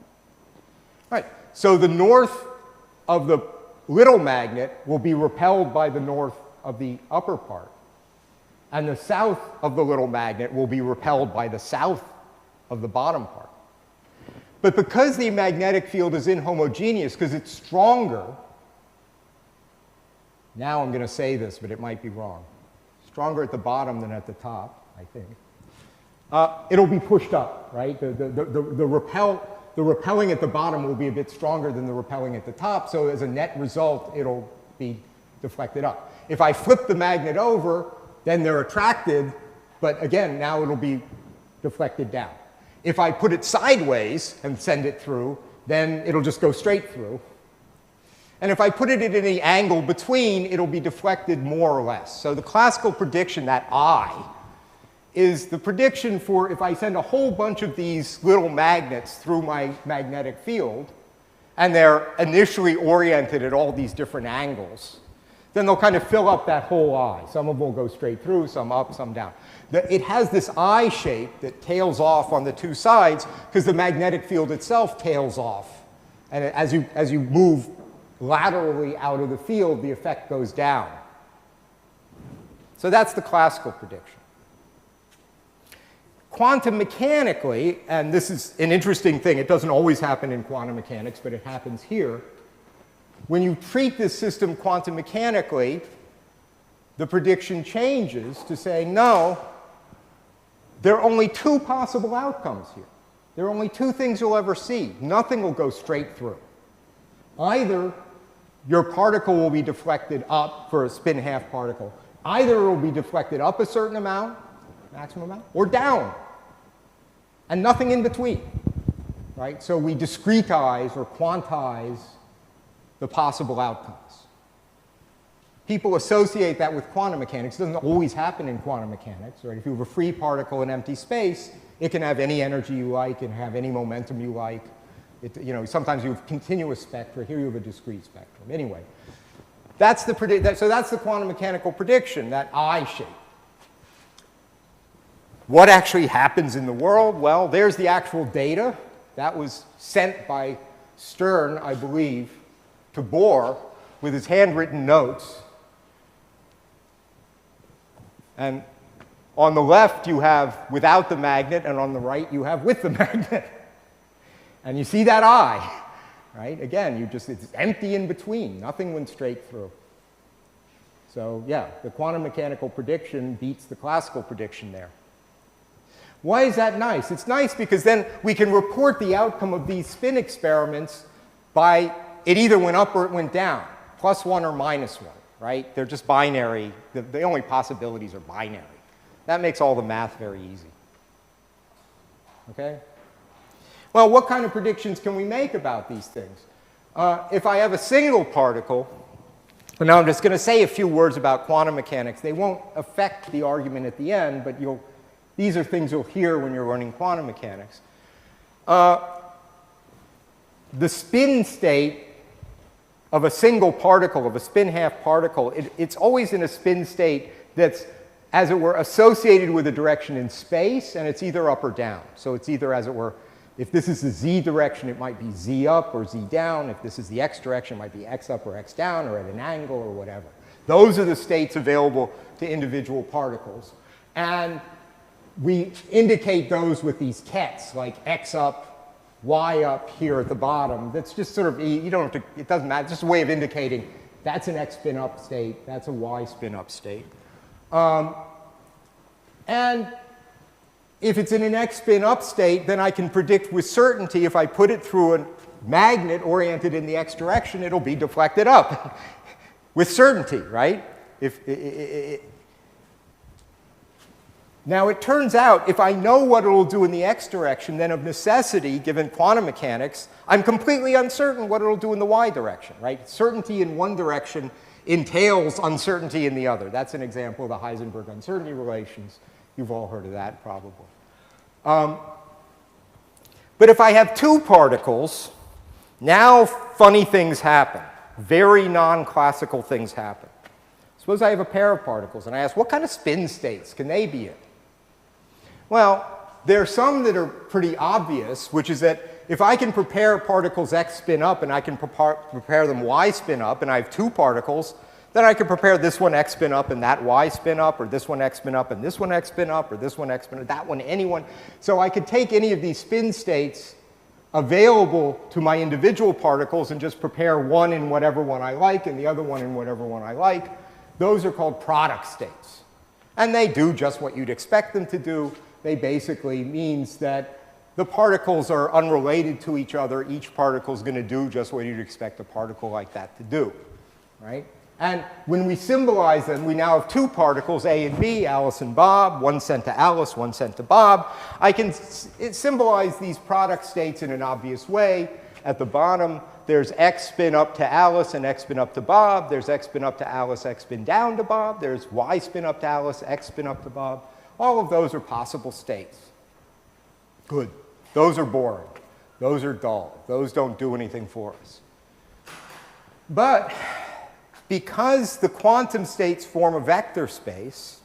S2: Right. So the north of the little magnet will be repelled by the north of the upper part, and the south of the little magnet will be repelled by the south of the bottom part. But because the magnetic field is inhomogeneous, because it's stronger, now I'm going to say this, but it might be wrong. Stronger at the bottom than at the top, I think. It'll be pushed up, right? The repelling at the bottom will be a bit stronger than the repelling at the top, so as a net result, it'll be deflected up. If I flip the magnet over, then they're attracted, but again, now it'll be deflected down. If I put it sideways and send it through, then it'll just go straight through. And if I put it at any angle between, it'll be deflected more or less. So the classical prediction, that I, is the prediction for if I send a whole bunch of these little magnets through my magnetic field, and they're initially oriented at all these different angles, then they'll kind of fill up that whole eye. Some of them will go straight through, some up, some down. It has this eye shape that tails off on the two sides because the magnetic field itself tails off. And as you move laterally out of the field, the effect goes down. So that's the classical prediction. Quantum mechanically, and this is an interesting thing, it doesn't always happen in quantum mechanics, but it happens here. When you treat this system quantum mechanically, the prediction changes to say, no, there are only two possible outcomes here. There are only two things you'll ever see. Nothing will go straight through. Either your particle will be deflected up for a spin-half particle. Either it will be deflected up a certain amount, maximum amount, or down. And nothing in between. Right? So we discretize or quantize the possible outcomes. People associate that with quantum mechanics. It doesn't always happen in quantum mechanics. Right? If you have a free particle in empty space, it can have any energy you like, it can have any momentum you like. Sometimes you have continuous spectra. Here you have a discrete spectrum. Anyway, that's the quantum mechanical prediction, that I shape. What actually happens in the world? Well, there's the actual data. That was sent by Stern, I believe, to Bohr with his handwritten notes. And on the left, you have without the magnet, and on the right, you have with the magnet. And you see that eye, right? Again, it's empty in between. Nothing went straight through. So yeah, the quantum mechanical prediction beats the classical prediction there. Why is that nice? It's nice because then we can report the outcome of these spin experiments by it either went up or it went down, +1 or -1, right? They're just binary. The only possibilities are binary. That makes all the math very easy. Okay? Well, what kind of predictions can we make about these things? If I have a single particle, well, now I'm just going to say a few words about quantum mechanics. They won't affect the argument at the end, but these are things you'll hear when you're learning quantum mechanics. The spin state of a single particle, of a spin-half particle, it's always in a spin state that's, as it were, associated with a direction in space, and it's either up or down. So it's either, as it were, if this is the z direction, it might be z up or z down. If this is the x direction, it might be x up or x down, or at an angle or whatever. Those are the states available to individual particles. And we indicate those with these kets, like x up, y up here at the bottom. That's just sort of, you don't have to, it doesn't matter, it's just a way of indicating that's an x spin up state, that's a y spin up state. And if it's in an x spin up state, then I can predict with certainty if I put it through a magnet oriented in the x direction, it'll be deflected up. with certainty, right? Now, it turns out if I know what it will do in the x direction, then of necessity, given quantum mechanics, I'm completely uncertain what it will do in the y direction, right? Certainty in one direction entails uncertainty in the other. That's an example of the Heisenberg uncertainty relations. You've all heard of that, probably. But if I have two particles, now funny things happen. Very non-classical things happen. Suppose I have a pair of particles, and I ask, what kind of spin states can they be in? Well, there are some that are pretty obvious, which is that if I can prepare particles x spin up and I can prepare them y spin up, and I have two particles, then I can prepare this one x spin up and that y spin up, or this one x spin up and this one x spin up, or this one x spin up, that one, anyone. So I could take any of these spin states available to my individual particles and just prepare one in whatever one I like and the other one in whatever one I like. Those are called product states. And they do just what you'd expect them to do. They basically means that the particles are unrelated to each other. Each particle is going to do just what you'd expect a particle like that to do, right? And when we symbolize them, we now have two particles, A and B, Alice and Bob, one sent to Alice, one sent to Bob. I can symbolize these product states in an obvious way. At the bottom, there's x spin up to Alice and x spin up to Bob. There's x spin up to Alice, x spin down to Bob. There's y spin up to Alice, x spin up to Bob. All of those are possible states. Good. Those are boring. Those are dull. Those don't do anything for us. But because the quantum states form a vector space,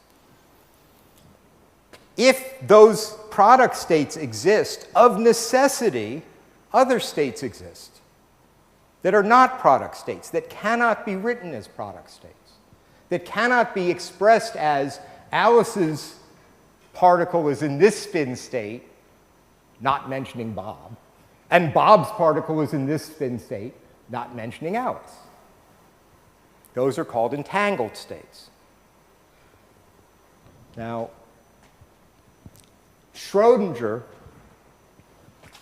S2: if those product states exist, of necessity, other states exist that are not product states, that cannot be written as product states, that cannot be expressed as Alice's particle is in this spin state, not mentioning Bob, and Bob's particle is in this spin state, not mentioning Alice. Those are called entangled states. Now, Schrödinger,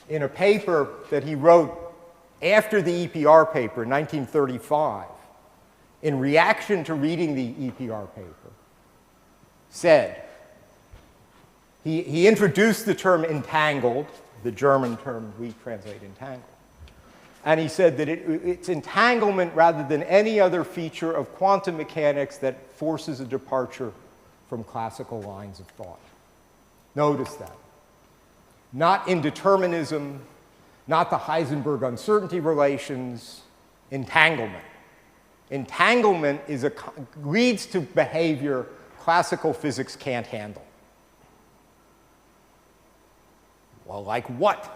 S2: in a paper that he wrote after the EPR paper in 1935, in reaction to reading the EPR paper, said, he introduced the term entangled, the German term we translate entangled. And he said that it's entanglement rather than any other feature of quantum mechanics that forces a departure from classical lines of thought. Notice that. Not indeterminism, not the Heisenberg uncertainty relations, entanglement. Entanglement leads to behavior classical physics can't handle. Well, like what?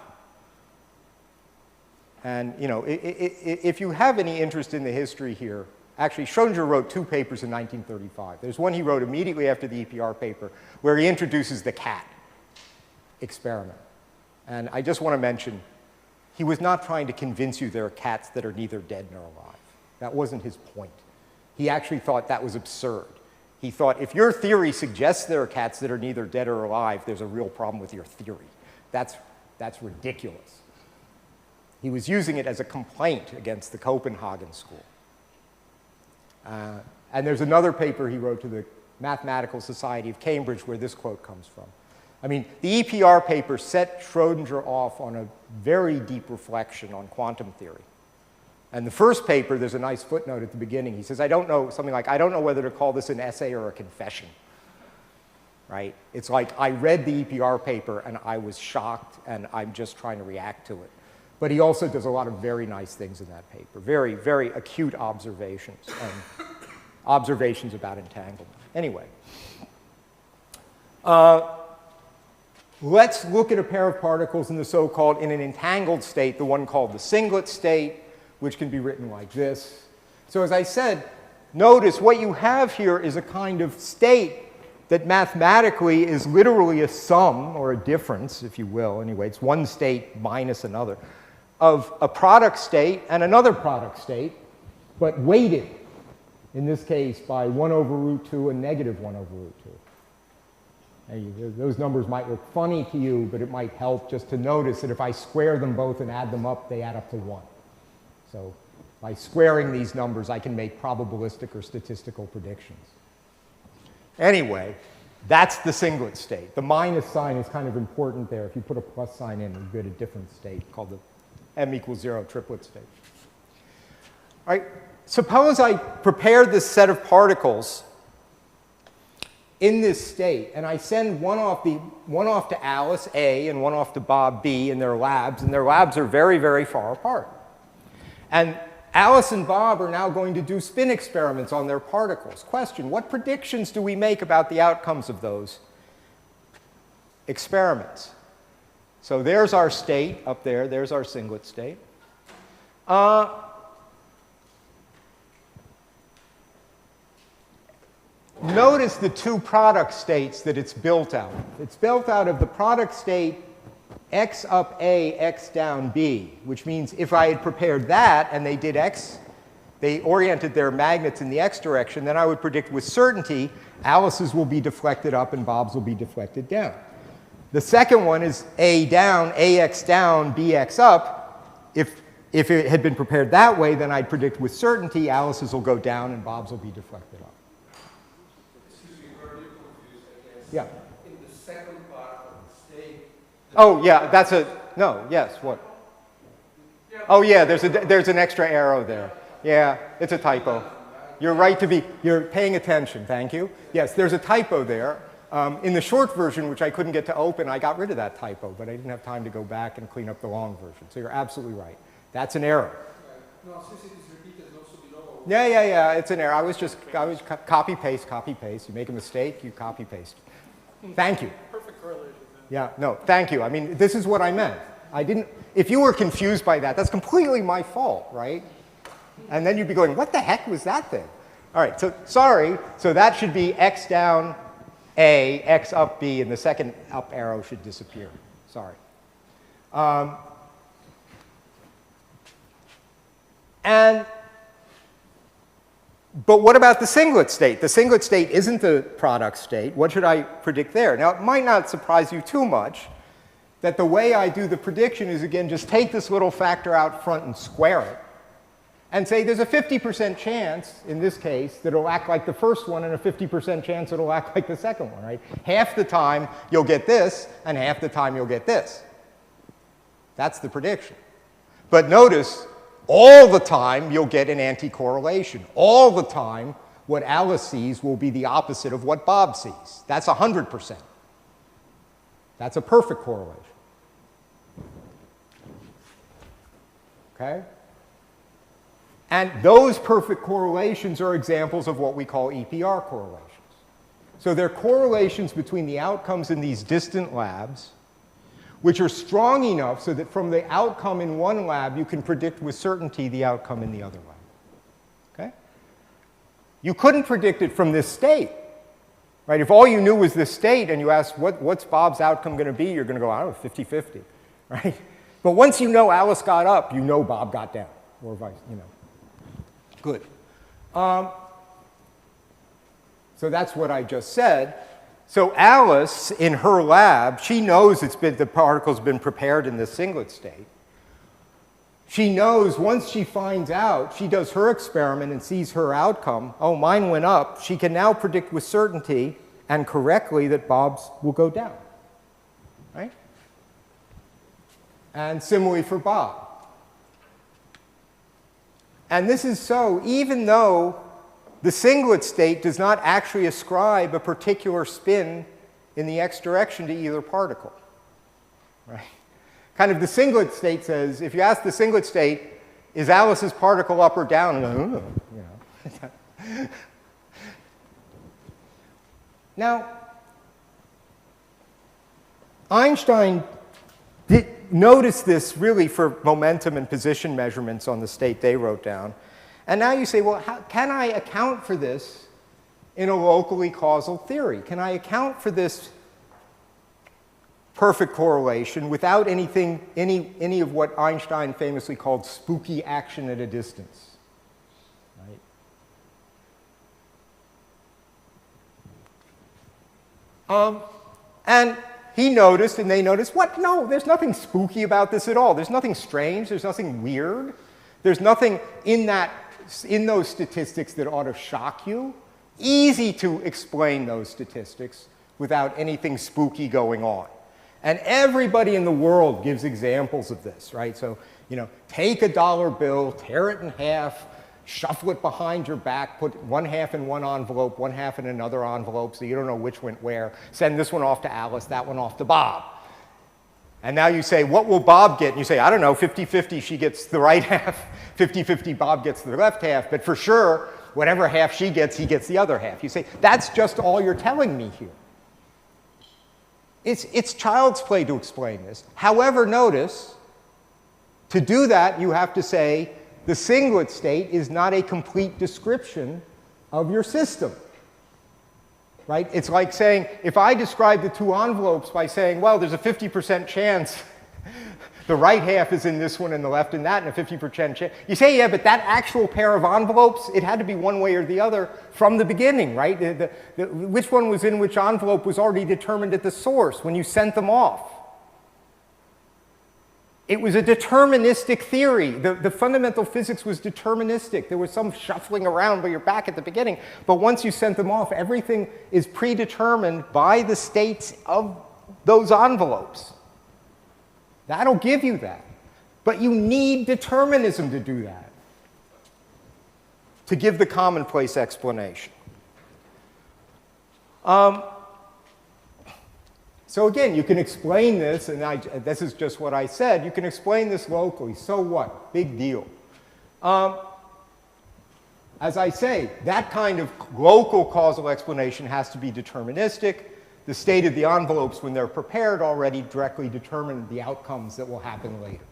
S2: And, you know, if you have any interest in the history here, actually, Schrödinger wrote two papers in 1935. There's one he wrote immediately after the EPR paper where he introduces the cat experiment. And I just want to mention, he was not trying to convince you there are cats that are neither dead nor alive. That wasn't his point. He actually thought that was absurd. He thought, if your theory suggests there are cats that are neither dead or alive, there's a real problem with your theory. That's ridiculous. He was using it as a complaint against the Copenhagen school. And there's another paper he wrote to the Mathematical Society of Cambridge where this quote comes from. I mean, the EPR paper set Schrödinger off on a very deep reflection on quantum theory. And the first paper, there's a nice footnote at the beginning. He says, I don't know, something like, I don't know whether to call this an essay or a confession. Right? It's like I read the EPR paper and I was shocked and I'm just trying to react to it. But he also does a lot of very nice things in that paper, very, very acute observations and observations about entanglement. Anyway, let's look at a pair of particles in the so-called, in an entangled state, the one called the Singlet state, which can be written like this. So as I said, notice what you have here is a kind of state that mathematically is literally a sum, or a difference, if you will. Anyway, it's one state minus another, of a product state and another product state, but weighted, in this case, by 1 over root 2 and negative 1 over root 2. Those numbers might look funny to you, but it might help just to notice that if I square them both and add them up, they add up to 1. So By squaring these numbers, I can make probabilistic or statistical predictions. Anyway, that's the singlet state. The minus sign is kind of important there. If you put a plus sign in, you get a different state called the m equals 0 triplet state. All right, suppose I prepare this set of particles in this state, and I send one off to Alice, A, and one off to Bob, B, in their labs, and their labs are very, very far apart. And Alice and Bob are now going to do spin experiments on their particles. Question, what predictions do we make about the outcomes of those experiments? So there's our state up there. There's our singlet state. Notice the two product states that it's built out of. It's built out of the product state x up A, x down B, which means if I had prepared that and they did x, they oriented their magnets in the x direction, then I would predict with certainty Alice's will be deflected up and Bob's will be deflected down. The second one is A down, AX down, BX up. If it had been prepared that way, then I'd predict with certainty Alice's will go down and Bob's will be deflected up.
S3: Excuse me, we're a little confused, I guess.
S2: Yeah.
S3: In the second part of the state.
S2: Oh, yeah, that's a, no, yes, what? Oh, yeah, there's an extra arrow there. Yeah, it's a typo. You're right to be, you're paying attention, thank you. Yes, there's a typo there. In the short version, which I couldn't get to open, I got rid of that typo, but I didn't have time to go back and clean up the long version. So you're absolutely right. That's an error.
S3: No, since it is repeated also below.
S2: Yeah, it's an error. I was copy, paste, copy, paste. You make a mistake, you copy, paste. Thank you.
S3: Perfect correlation.
S2: Yeah, no, thank you. I mean, this is what I meant. I didn't, if you were confused by that, that's completely my fault, right? And then you'd be going, what the heck was that thing? All right, so sorry. So that should be x down A, x up B, and the second up arrow should disappear. Sorry. But what about the singlet state? The singlet state isn't the product state. What should I predict there? Now, it might not surprise you too much that the way I do the prediction is, again, just take this little factor out front and square it. And say there's a 50% chance, in this case, that it'll act like the first one, and a 50% chance it'll act like the second one, right? Half the time you'll get this, and half the time you'll get this. That's the prediction. But notice, all the time you'll get an anti-correlation. All the time, what Alice sees will be the opposite of what Bob sees. That's 100%. That's a perfect correlation. Okay? And those perfect correlations are examples of what we call EPR correlations. So they're correlations between the outcomes in these distant labs, which are strong enough so that from the outcome in one lab, you can predict with certainty the outcome in the other lab. Okay? You couldn't predict it from this state. Right? If all you knew was this state and you asked, what's Bob's outcome going to be, you're going to go, I don't know, 50-50. Right? But once you know Alice got up, you know Bob got down, or vice, you know. Good. So that's what I just said. So Alice, in her lab, she knows the particle's been prepared in this singlet state. She knows once she finds out, she does her experiment and sees her outcome, oh, mine went up, she can now predict with certainty and correctly that Bob's will go down. Right? And similarly for Bob. And this is so even though the singlet state does not actually ascribe a particular spin in the x direction to either particle. Right? Kind of the singlet state says, if you ask the singlet state, is Alice's particle up or down? You know. Now, Einstein did notice this really for momentum and position measurements on the state they wrote down. And now you say, well, how can I account for this in a locally causal theory? Can I account for this perfect correlation without any of what Einstein famously called spooky action at a distance? Right? And he noticed, and they noticed, what? No, there's nothing spooky about this at all. There's nothing strange. There's nothing weird. There's nothing in those statistics that ought to shock you. Easy to explain those statistics without anything spooky going on. And everybody in the world gives examples of this, right? So, take a dollar bill, tear it in half, shuffle it behind your back, put one half in one envelope, one half in another envelope, so you don't know which went where. Send this one off to Alice, that one off to Bob. And now you say, what will Bob get? And you say, I don't know, 50-50, she gets the right half, 50-50, Bob gets the left half, but for sure, whatever half she gets, he gets the other half. You say, that's just all you're telling me here. It's child's play to explain this. However, notice, to do that, you have to say the singlet state is not a complete description of your system. Right? It's like saying, if I describe the two envelopes by saying, well, there's a 50% chance the right half is in this one and the left in that, and a 50% chance. You say, yeah, but that actual pair of envelopes, it had to be one way or the other from the beginning, right? Which one was in which envelope was already determined at the source when you sent them off. It was a deterministic theory. The fundamental physics was deterministic. There was some shuffling around by your back at the beginning, but once you sent them off, everything is predetermined by the states of those envelopes. That'll give you that. But you need determinism to do that, to give the commonplace explanation. So again, you can explain this, and this is just what I said. You can explain this locally. So what? Big deal. As I say, that kind of local causal explanation has to be deterministic. The state of the envelopes, when they're prepared, already directly determine the outcomes that will happen later.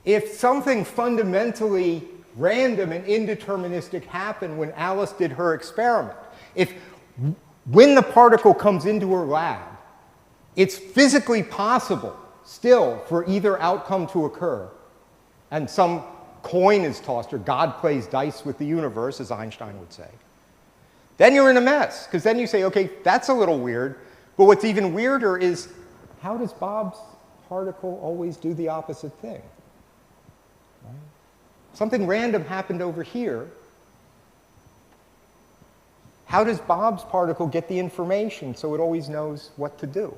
S2: If something fundamentally random and indeterministic happened when Alice did her experiment, when the particle comes into her lab, it's physically possible still for either outcome to occur, and some coin is tossed, or God plays dice with the universe, as Einstein would say. Then you're in a mess, because then you say, okay, that's a little weird, but what's even weirder is, how does Bob's particle always do the opposite thing? Right? Something random happened over here. How does Bob's particle get the information so it always knows what to do?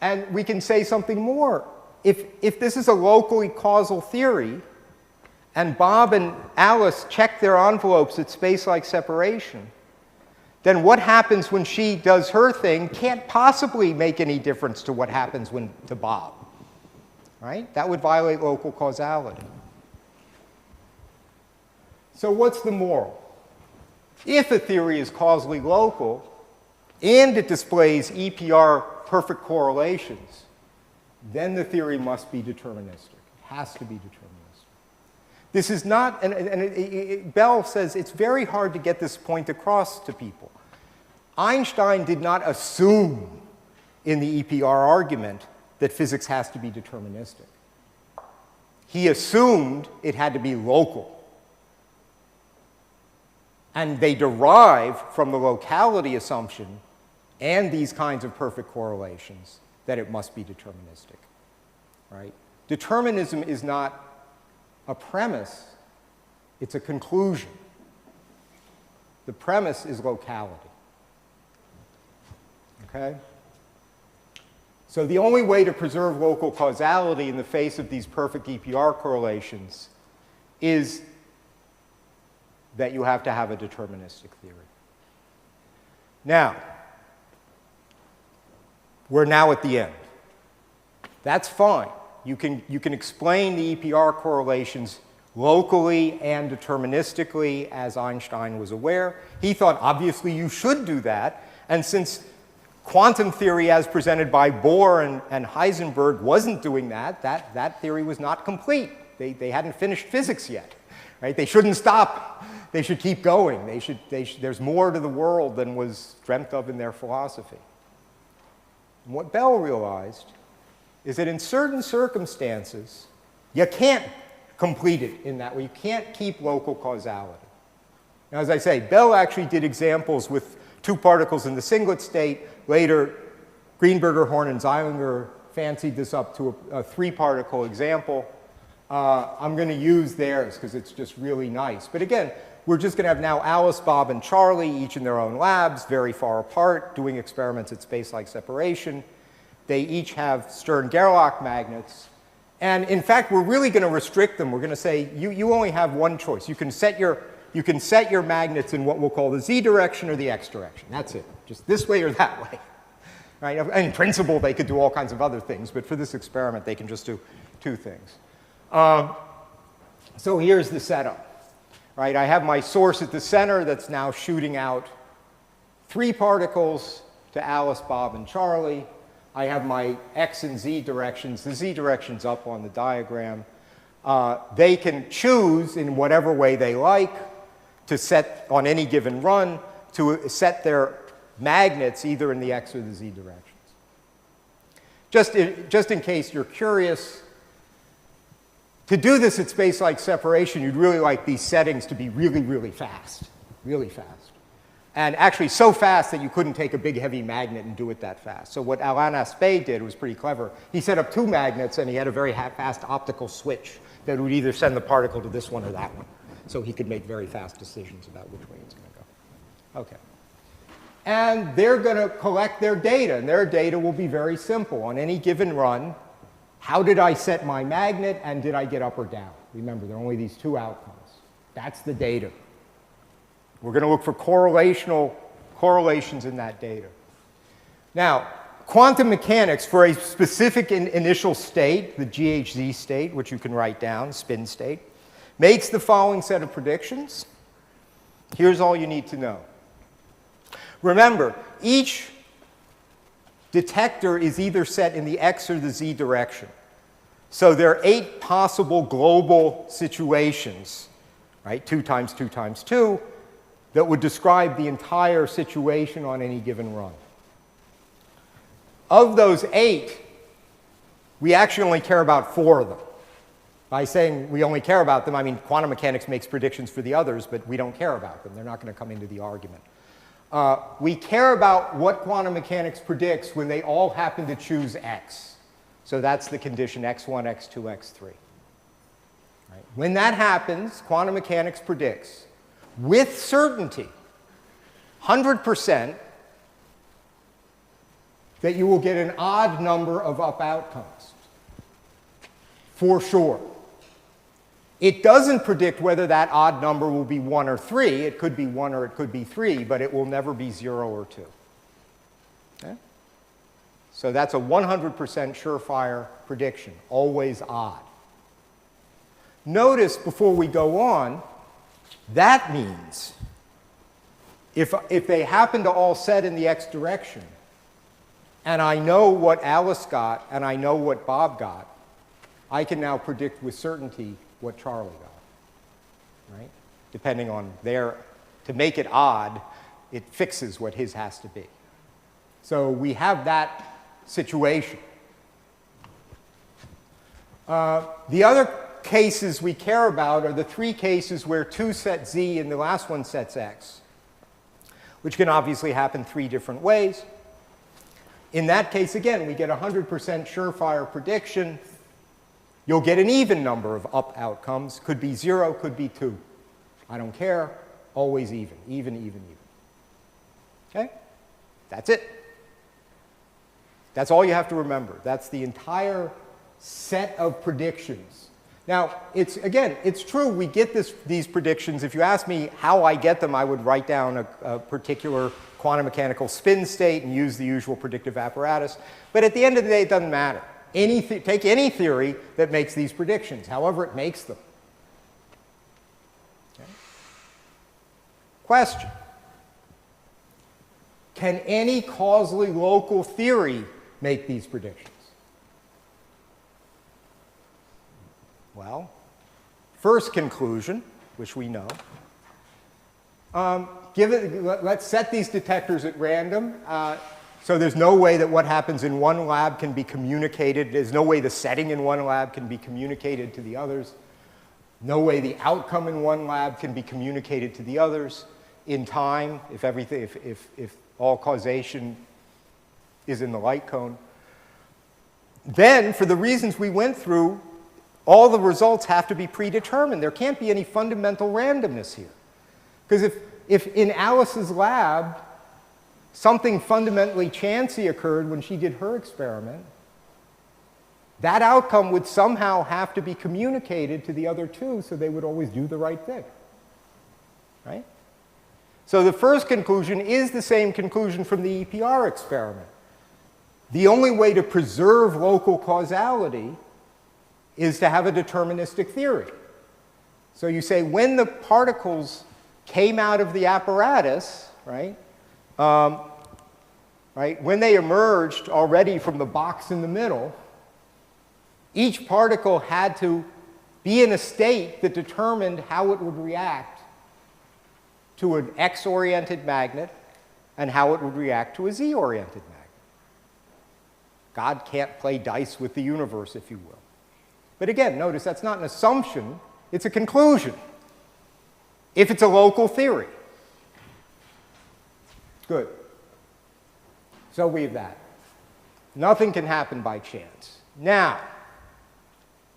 S2: And we can say something more. If this is a locally causal theory, and Bob and Alice check their envelopes at space-like separation, then what happens when she does her thing can't possibly make any difference to what happens to Bob. Right? That would violate local causality. So what's the moral? If a theory is causally local, and it displays EPR perfect correlations, then the theory must be deterministic. It has to be deterministic. This is not, Bell says it's very hard to get this point across to people. Einstein did not assume in the EPR argument that physics has to be deterministic. He assumed it had to be local. And they derive from the locality assumption and these kinds of perfect correlations that it must be deterministic. Right? Determinism is not a premise, it's a conclusion. The premise is locality. Okay? So the only way to preserve local causality in the face of these perfect EPR correlations is that you have to have a deterministic theory. Now, we're now at the end. That's fine. You can explain the EPR correlations locally and deterministically, as Einstein was aware. He thought, obviously, you should do that. And since quantum theory, as presented by Bohr and Heisenberg, wasn't doing that, that theory was not complete. They hadn't finished physics yet. Right? They shouldn't stop. They should keep going. There's more to the world than was dreamt of in their philosophy. And what Bell realized is that in certain circumstances, you can't complete it in that way. You can't keep local causality. Now, as I say, Bell actually did examples with two particles in the singlet state. Later, Greenberger, Horn, and Zeilinger fancied this up to a 3-particle example. I'm going to use theirs because it's just really nice. But again, we're just going to have now Alice, Bob, and Charlie, each in their own labs, very far apart, doing experiments at space-like separation. They each have Stern-Gerlach magnets. And in fact, we're really going to restrict them. We're going to say you only have one choice. You can set your magnets in what we'll call the z direction or the x direction. That's it. Just this way or that way. Right? In principle, they could do all kinds of other things, but for this experiment, they can just do 2 things. So here's the setup. Right? I have my source at the center that's now shooting out 3 particles to Alice, Bob, and Charlie. I have my x and z directions. The z direction's up on the diagram. They can choose in whatever way they like to set, on any given run, to set their magnets either in the x or the z directions. Just in case you're curious, to do this at space-like separation, you'd really like these settings to be really, really fast. Really fast. And actually so fast that you couldn't take a big heavy magnet and do it that fast. So what Alain Aspect did was pretty clever. He set up 2 magnets and he had a very fast optical switch that would either send the particle to this one or that one. So he could make very fast decisions about which way it's going to go. Okay. And they're going to collect their data, and their data will be very simple. On any given run, how did I set my magnet, and did I get up or down? Remember, there are only these 2 outcomes. That's the data. We're going to look for correlations in that data. Now, quantum mechanics for a specific initial state, the GHZ state, which you can write down, spin state, makes the following set of predictions. Here's all you need to know. Remember, each detector is either set in the x or the z direction. So there are 8 possible global situations, right? 2 times 2 times 2, that would describe the entire situation on any given run. Of those 8, we actually only care about 4 of them. By saying we only care about them, I mean quantum mechanics makes predictions for the others, but we don't care about them. They're not going to come into the argument. We care about what quantum mechanics predicts when they all happen to choose x. So that's the condition x1, x2, x3. Right? When that happens, quantum mechanics predicts with certainty, 100%, that you will get an odd number of up outcomes. For sure. It doesn't predict whether that odd number will be 1 or 3. It could be 1 or it could be 3, but it will never be 0 or 2. Okay? So that's a 100% surefire prediction, always odd. Notice before we go on, that means if they happen to all set in the x direction, and I know what Alice got and I know what Bob got, I can now predict with certainty what Charlie got, right? Depending on to make it odd, it fixes what his has to be. So we have that situation. The other cases we care about are the 3 cases where 2 set z and the last one sets x, which can obviously happen 3 different ways. In that case, again, we get a 100% surefire prediction. You'll get an even number of up outcomes. Could be 0, could be 2. I don't care. Always even. Even, even, even. Okay? That's it. That's all you have to remember. That's the entire set of predictions. Now, it's true, we get these predictions. If you ask me how I get them, I would write down a particular quantum mechanical spin state and use the usual predictive apparatus. But at the end of the day, it doesn't matter. Take any theory that makes these predictions, however it makes them. Okay. Question. Can any causally local theory make these predictions? Well, first conclusion, which we know, let's set these detectors at random. So there's no way that what happens in one lab can be communicated. There's no way the setting in one lab can be communicated to the others. No way the outcome in one lab can be communicated to the others in time if all causation is in the light cone. Then, for the reasons we went through, all the results have to be predetermined. There can't be any fundamental randomness here. Because if in Alice's lab, something fundamentally chancy occurred when she did her experiment, that outcome would somehow have to be communicated to the other two so they would always do the right thing. Right? So the first conclusion is the same conclusion from the EPR experiment. The only way to preserve local causality is to have a deterministic theory. So you say when the particles came out of the apparatus, right, when they emerged already from the box in the middle, each particle had to be in a state that determined how it would react to an x-oriented magnet and how it would react to a z-oriented magnet. God can't play dice with the universe, if you will. But again, notice that's not an assumption, it's a conclusion. If it's a local theory. Good. So we have that. Nothing can happen by chance. Now,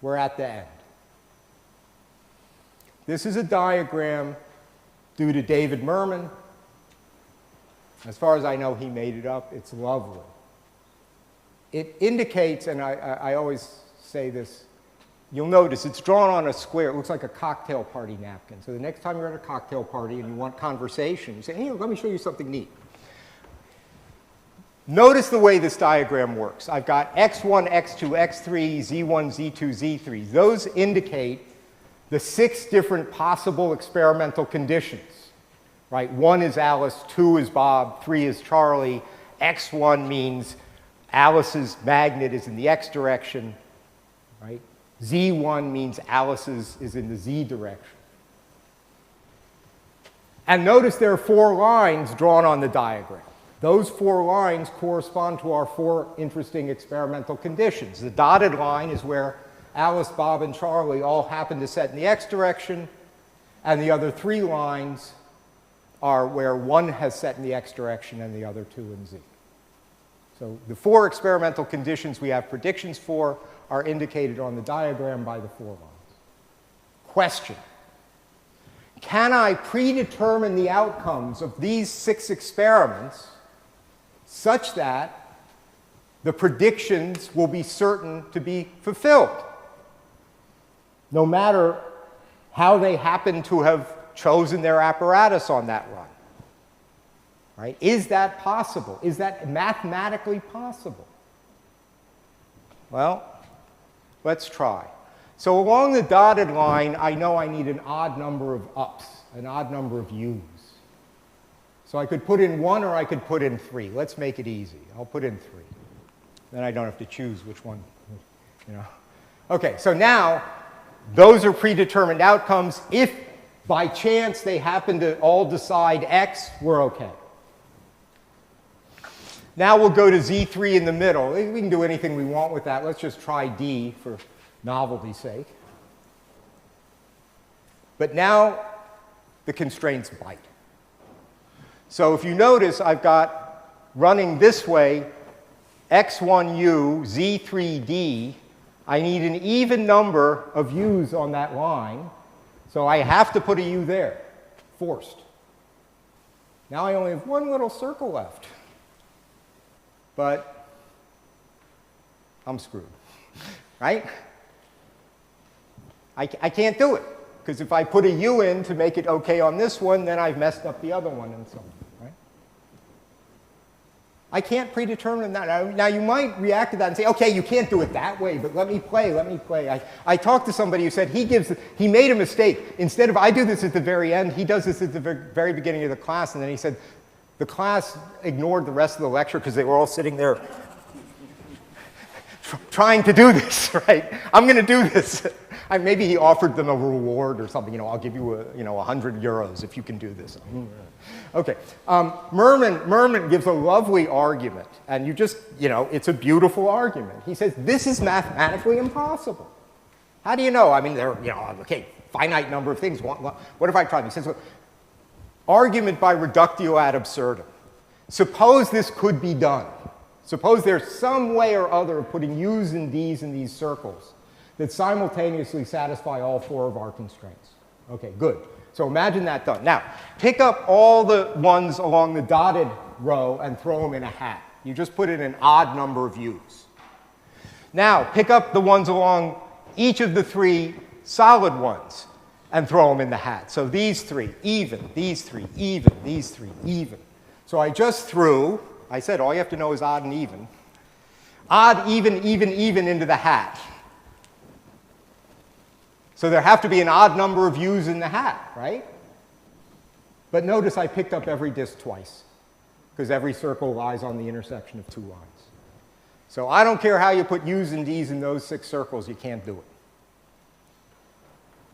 S2: we're at the end. This is a diagram due to David Mermin. As far as I know, he made it up. It's lovely. It indicates, and I always say this, you'll notice it's drawn on a square. It looks like a cocktail party napkin. So the next time you're at a cocktail party and you want conversation, you say, hey, let me show you something neat. Notice the way this diagram works. I've got x1, x2, x3, z1, z2, z3. Those indicate the 6 different possible experimental conditions. Right? 1 is Alice, 2 is Bob, 3 is Charlie. x1 means Alice's magnet is in the x direction. Right? z1 means Alice's is in the z direction. And notice there are 4 lines drawn on the diagram. Those 4 lines correspond to our 4 interesting experimental conditions. The dotted line is where Alice, Bob, and Charlie all happen to set in the x direction, and the other 3 lines are where one has set in the x direction and the other 2 in z. So the 4 experimental conditions we have predictions for are indicated on the diagram by the 4 lines. Question. Can I predetermine the outcomes of these 6 experiments such that the predictions will be certain to be fulfilled, no matter how they happen to have chosen their apparatus on that run? Right? Is that possible? Is that mathematically possible? Well, let's try. So along the dotted line, I know I need an odd number of ups, an odd number of u's. So I could put in 1 or I could put in 3. Let's make it easy. I'll put in 3. Then I don't have to choose which one, you know. Okay, so now those are predetermined outcomes. If by chance they happen to all decide X, we're okay. Now we'll go to Z3 in the middle. We can do anything we want with that. Let's just try D for novelty's sake. But now the constraints bite. So if you notice, I've got running this way x1u, z3d. I need an even number of u's on that line. So I have to put a u there, forced. Now I only have one little circle left. But I'm screwed, right? I can't do it. Because if I put a u in to make it okay on this one, then I've messed up the other one and so on. Right? I can't predetermine that. Now you might react to that and say, okay, you can't do it that way, but let me play. I talked to somebody who said he made a mistake. Instead of I do this at the very end, he does this at the very beginning of the class, and then he said the class ignored the rest of the lecture because they were all sitting there trying to do this, right? I'm going to do this. Maybe he offered them a reward or something. I'll give you 100 euros if you can do this. Okay. Mermin gives a lovely argument, and it's a beautiful argument. He says this is mathematically impossible. How do you know? I mean, finite number of things. What if I tried? He says, look, argument by reductio ad absurdum. Suppose this could be done. Suppose there's some way or other of putting u's and d's in these circles that simultaneously satisfy all four of our constraints. Okay, good. So imagine that done. Now, pick up all the ones along the dotted row and throw them in a hat. You just put in an odd number of u's. Now, pick up the ones along each of the three solid ones and throw them in the hat. So these three, even, these three, even, these three, even. So I just threw, I said all you have to know is odd and even. Odd, even, even into the hat. So there have to be an odd number of u's in the hat, right? But notice I picked up every disk twice, because every circle lies on the intersection of two lines. So I don't care how you put u's and d's in those 6 circles, you can't do it.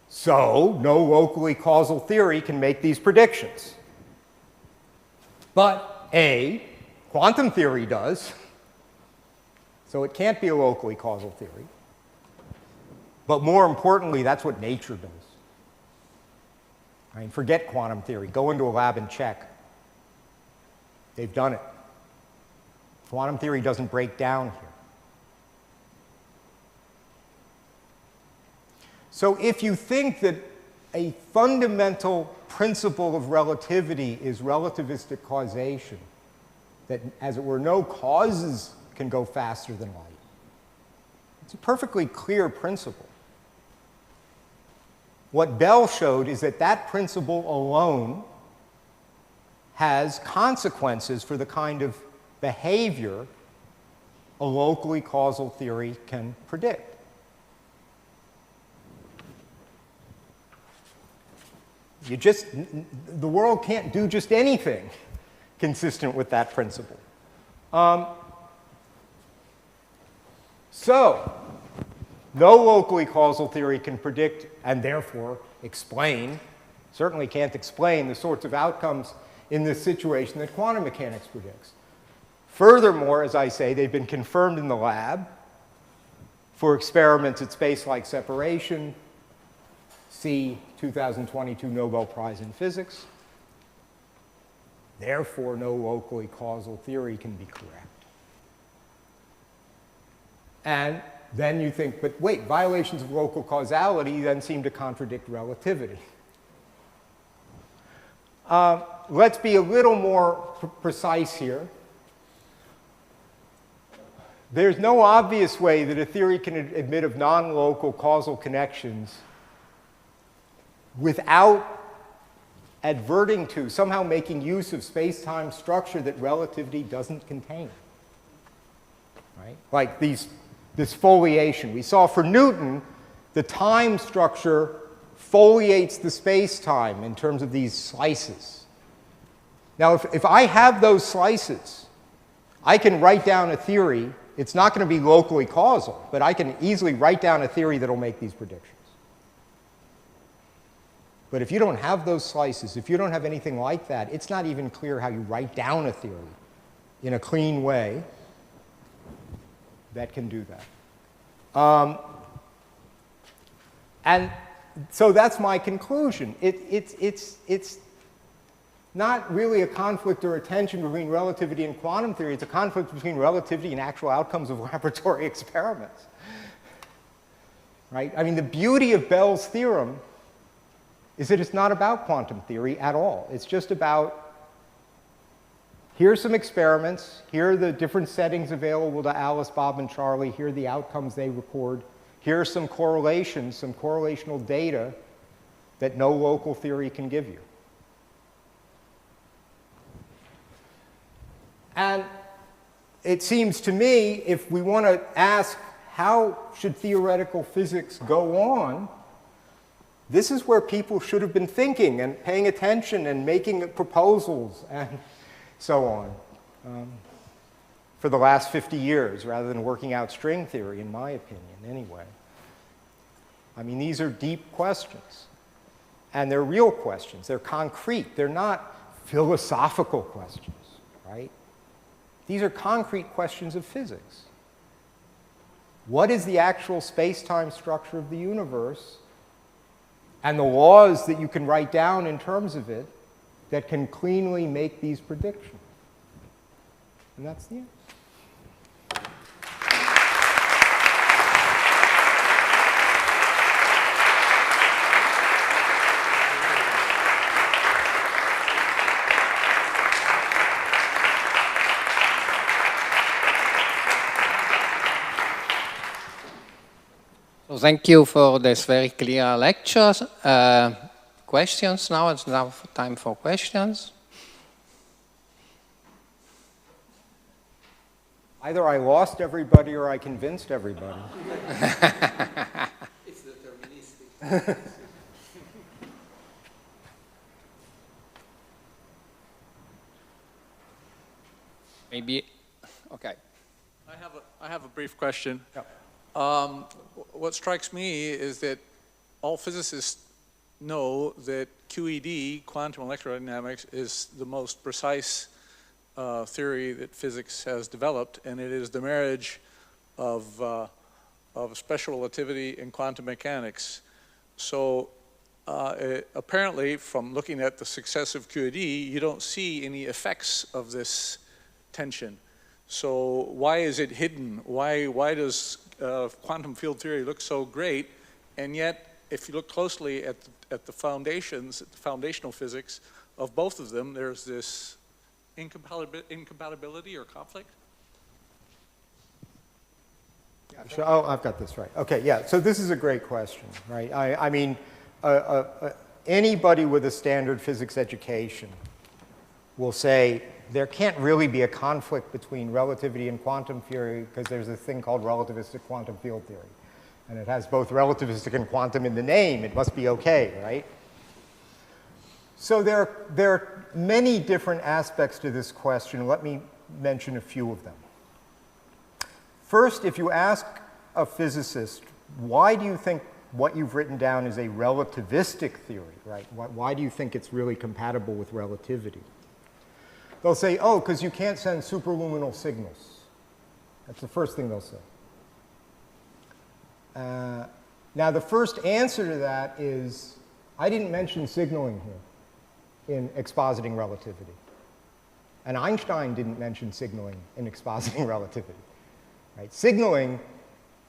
S2: So no locally causal theory can make these predictions. But A, quantum theory does. So it can't be a locally causal theory. But more importantly, that's what nature does. I mean, forget quantum theory. Go into a lab and check. They've done it. Quantum theory doesn't break down here. So if you think that a fundamental principle of relativity is relativistic causation, that, as it were, no causes can go faster than light, it's a perfectly clear principle. What Bell showed is that that principle alone has consequences for the kind of behavior a locally causal theory can predict. The world can't do just anything consistent with that principle. So, no locally causal theory can predict and therefore explain, certainly can't explain the sorts of outcomes in this situation that quantum mechanics predicts. Furthermore, as I say, they've been confirmed in the lab for experiments at space-like separation. See 2022 Nobel Prize in Physics. Therefore, no locally causal theory can be correct. And then you think, but wait, violations of local causality then seem to contradict relativity. Let's be a little more precise here. There's no obvious way that a theory can admit of non-local causal connections without adverting to, somehow making use of space-time structure that relativity doesn't contain. Right? Like this foliation. We saw for Newton, the time structure foliates the space-time in terms of these slices. Now, if I have those slices, I can write down a theory. It's not going to be locally causal, but I can easily write down a theory that will make these predictions. But if you don't have those slices, if you don't have anything like that, it's not even clear how you write down a theory in a clean way that can do that. And so that's my conclusion. It's not really a conflict or a tension between relativity and quantum theory. It's a conflict between relativity and actual outcomes of laboratory experiments. Right? I mean, the beauty of Bell's theorem is that it's not about quantum theory at all. It's just about, here's some experiments, here are the different settings available to Alice, Bob, and Charlie, here are the outcomes they record, here are some correlations, some correlational data that no local theory can give you. And it seems to me, if we want to ask how should theoretical physics go on, this is where people should have been thinking and paying attention and making proposals and so on for the last 50 years, rather than working out string theory, in my opinion, anyway. I mean, these are deep questions. And they're real questions. They're concrete. They're not philosophical questions, right? These are concrete questions of physics. What is the actual space-time structure of the universe and the laws that you can write down in terms of it that can cleanly make these predictions? And that's the end.
S1: thank you for this very clear lecture. Questions now? It's now time for questions.
S2: Either I lost everybody or I convinced everybody.
S3: It's deterministic.
S1: Maybe, okay.
S4: I have a brief question.
S2: Yeah.
S4: What strikes me is that all physicists know that QED, quantum electrodynamics, is the most precise theory that physics has developed, and it is the marriage of special relativity and quantum mechanics. So apparently, from looking at the success of QED, you don't see any effects of this tension. So why is it hidden? Why does quantum field theory look so great, and yet if you look closely at the foundations, at the foundational physics of both of them, there's this incompatibility or conflict?
S2: Yeah, oh, I've got this right. Okay, yeah, so this is a great question, right? I mean, anybody with a standard physics education will say there can't really be a conflict between relativity and quantum theory because there's a thing called relativistic quantum field theory. And it has both relativistic and quantum in the name. It must be okay, right? So there are many different aspects to this question. Let me mention a few of them. First, if you ask a physicist, why do you think what you've written down is a relativistic theory, right? Why do you think it's really compatible with relativity? They'll say, oh, because you can't send superluminal signals. That's the first thing they'll say. Now, the first answer to that is, I didn't mention signaling here in expositing relativity. And Einstein didn't mention signaling in expositing relativity. Right? Signaling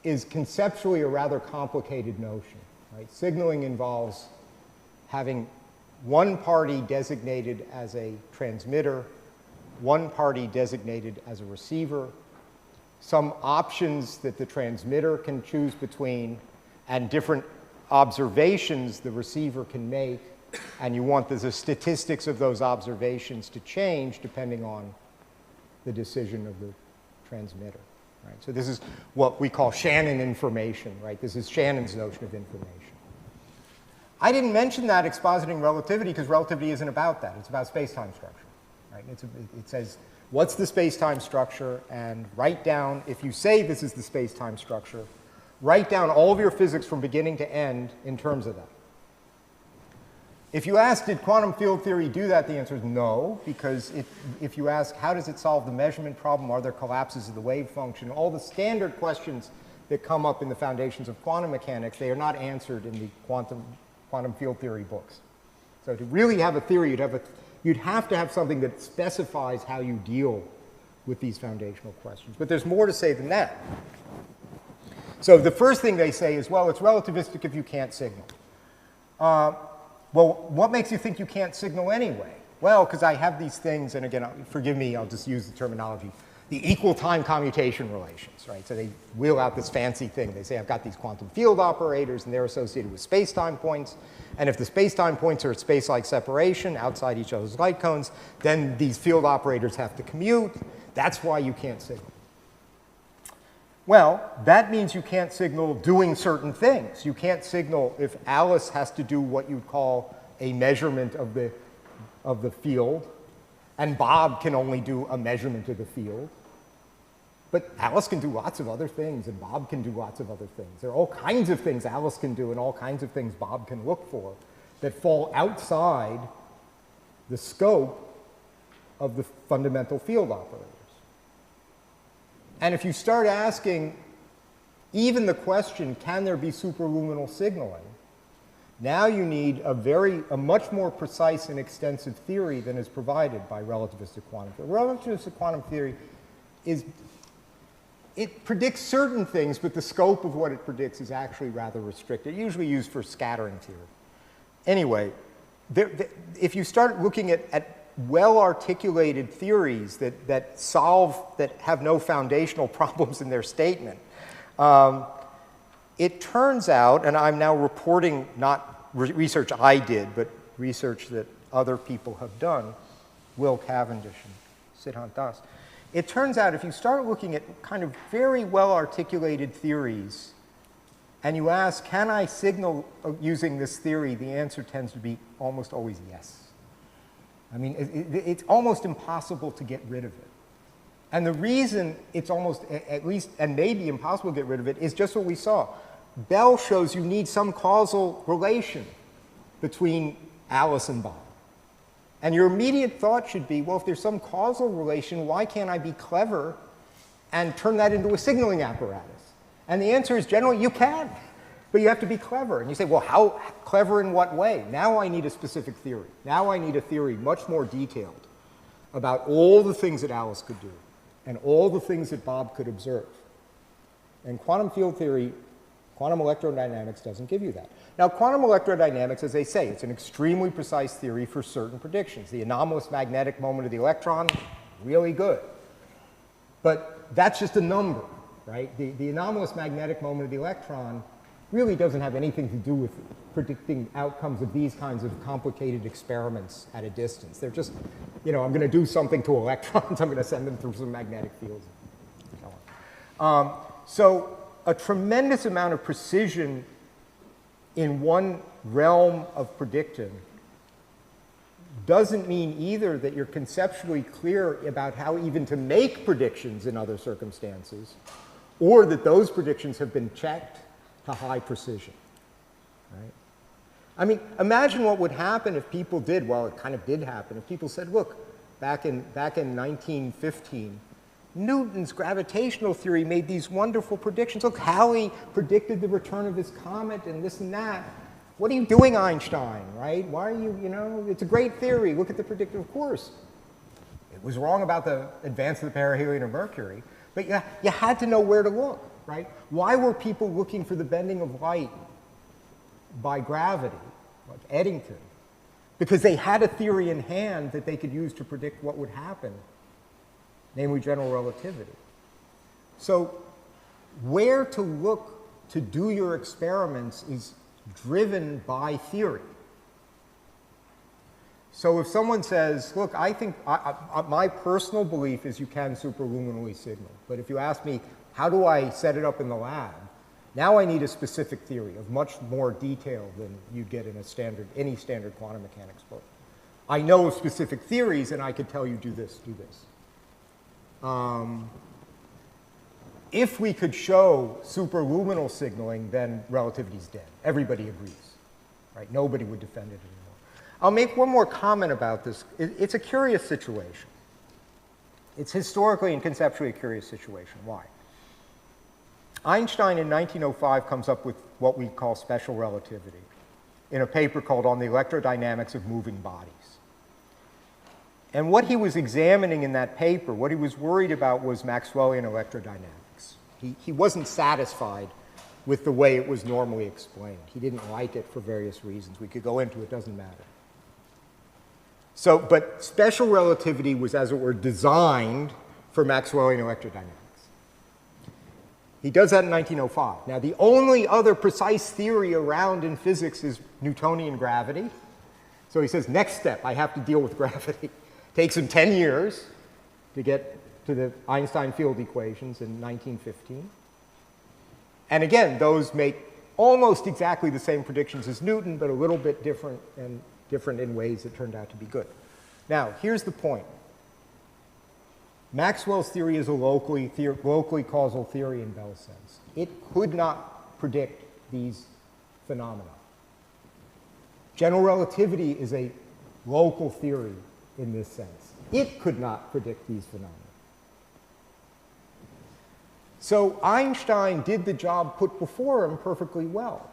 S2: is conceptually a rather complicated notion. Right? Signaling involves having one party designated as a transmitter, one party designated as a receiver, some options that the transmitter can choose between, and different observations the receiver can make, and you want the statistics of those observations to change depending on the decision of the transmitter. Right? So this is what we call Shannon information. Right? This is Shannon's notion of information. I didn't mention that expositing relativity because relativity isn't about that. It's about space-time structure. Right? It says, what's the space-time structure? And write down, if you say this is the space-time structure, write down all of your physics from beginning to end in terms of that. If you ask, did quantum field theory do that? The answer is no, because if you ask, how does it solve the measurement problem? Are there collapses of the wave function? All the standard questions that come up in the foundations of quantum mechanics, they are not answered in the quantum field theory books. So to really have a theory, you'd have to have something that specifies how you deal with these foundational questions. But there's more to say than that. So the first thing they say is, well, it's relativistic if you can't signal. Well, what makes you think you can't signal anyway? Well, because I have these things, and again, forgive me, I'll just use the terminology, the equal time commutation relations, right? So they wheel out this fancy thing. They say, I've got these quantum field operators, and they're associated with space-time points. And if the space-time points are at space-like separation outside each other's light cones, then these field operators have to commute. That's why you can't signal. Well, that means you can't signal doing certain things. You can't signal if Alice has to do what you'd call a measurement of the field, and Bob can only do a measurement of the field. But Alice can do lots of other things, and Bob can do lots of other things. There are all kinds of things Alice can do and all kinds of things Bob can look for that fall outside the scope of the fundamental field operators. And if you start asking even the question, can there be superluminal signaling, now you need a much more precise and extensive theory than is provided by relativistic quantum theory. Relativistic quantum theory it predicts certain things, but the scope of what it predicts is actually rather restricted, usually used for scattering theory. Anyway, if you start looking at well-articulated theories that have no foundational problems in their statement, it turns out, and I'm now reporting not research I did, but research that other people have done, Will Cavendish and Siddhant Das. It turns out if you start looking at kind of very well-articulated theories, and you ask, can I signal using this theory, the answer tends to be almost always yes. I mean, it's almost impossible to get rid of it. And the reason it's almost, at least, and maybe impossible to get rid of it, is just what we saw. Bell shows you need some causal relation between Alice and Bob. And your immediate thought should be, well, if there's some causal relation, why can't I be clever and turn that into a signaling apparatus? And the answer is generally you can, but you have to be clever. And you say, well, how clever in what way? Now I need a specific theory. Now I need a theory much more detailed about all the things that Alice could do and all the things that Bob could observe. And quantum field theory, quantum electrodynamics doesn't give you that. Now, quantum electrodynamics, as they say, it's an extremely precise theory for certain predictions. The anomalous magnetic moment of the electron, really good. But that's just a number, right? The anomalous magnetic moment of the electron really doesn't have anything to do with predicting outcomes of these kinds of complicated experiments at a distance. They're just, you know, I'm going to do something to electrons. I'm going to send them through some magnetic fields and so on. So a tremendous amount of precision in one realm of predicting doesn't mean either that you're conceptually clear about how even to make predictions in other circumstances, or that those predictions have been checked to high precision. Right? I mean, imagine what would happen if people did, well, it kind of did happen, if people said, look, back in 1915, Newton's gravitational theory made these wonderful predictions. Look, Halley predicted the return of his comet and this and that. What are you doing, Einstein, right? Why are you, you know, it's a great theory. Look at the predictive. Of course, it was wrong about the advance of the perihelion of Mercury, but you had to know where to look, right? Why were people looking for the bending of light by gravity, like Eddington? Because they had a theory in hand that they could use to predict what would happen, namely general relativity. So where to look to do your experiments is driven by theory. So if someone says, look, I think my personal belief is you can superluminally signal, but if you ask me, how do I set it up in the lab? Now I need a specific theory of much more detail than you'd get in any standard quantum mechanics book. I know of specific theories, and I could tell you do this, do this. If we could show superluminal signaling, then relativity's dead. Everybody agrees, right? Nobody would defend it anymore. I'll make one more comment about this. It's a curious situation. It's historically and conceptually a curious situation. Why? Einstein in 1905 comes up with what we call special relativity in a paper called On the Electrodynamics of Moving Bodies. And what he was examining in that paper, what he was worried about was Maxwellian electrodynamics. He wasn't satisfied with the way it was normally explained. He didn't like it for various reasons. We could go into it, doesn't matter. So, but special relativity was, as it were, designed for Maxwellian electrodynamics. He does that in 1905. Now, the only other precise theory around in physics is Newtonian gravity. So he says, next step, I have to deal with gravity. Takes him 10 years to get to the Einstein field equations in 1915. And again, those make almost exactly the same predictions as Newton, but a little bit different, and different in ways that turned out to be good. Now, here's the point. Maxwell's theory is a locally causal theory in Bell's sense. It could not predict these phenomena. General relativity is a local theory in this sense. It could not predict these phenomena. So Einstein did the job put before him perfectly well,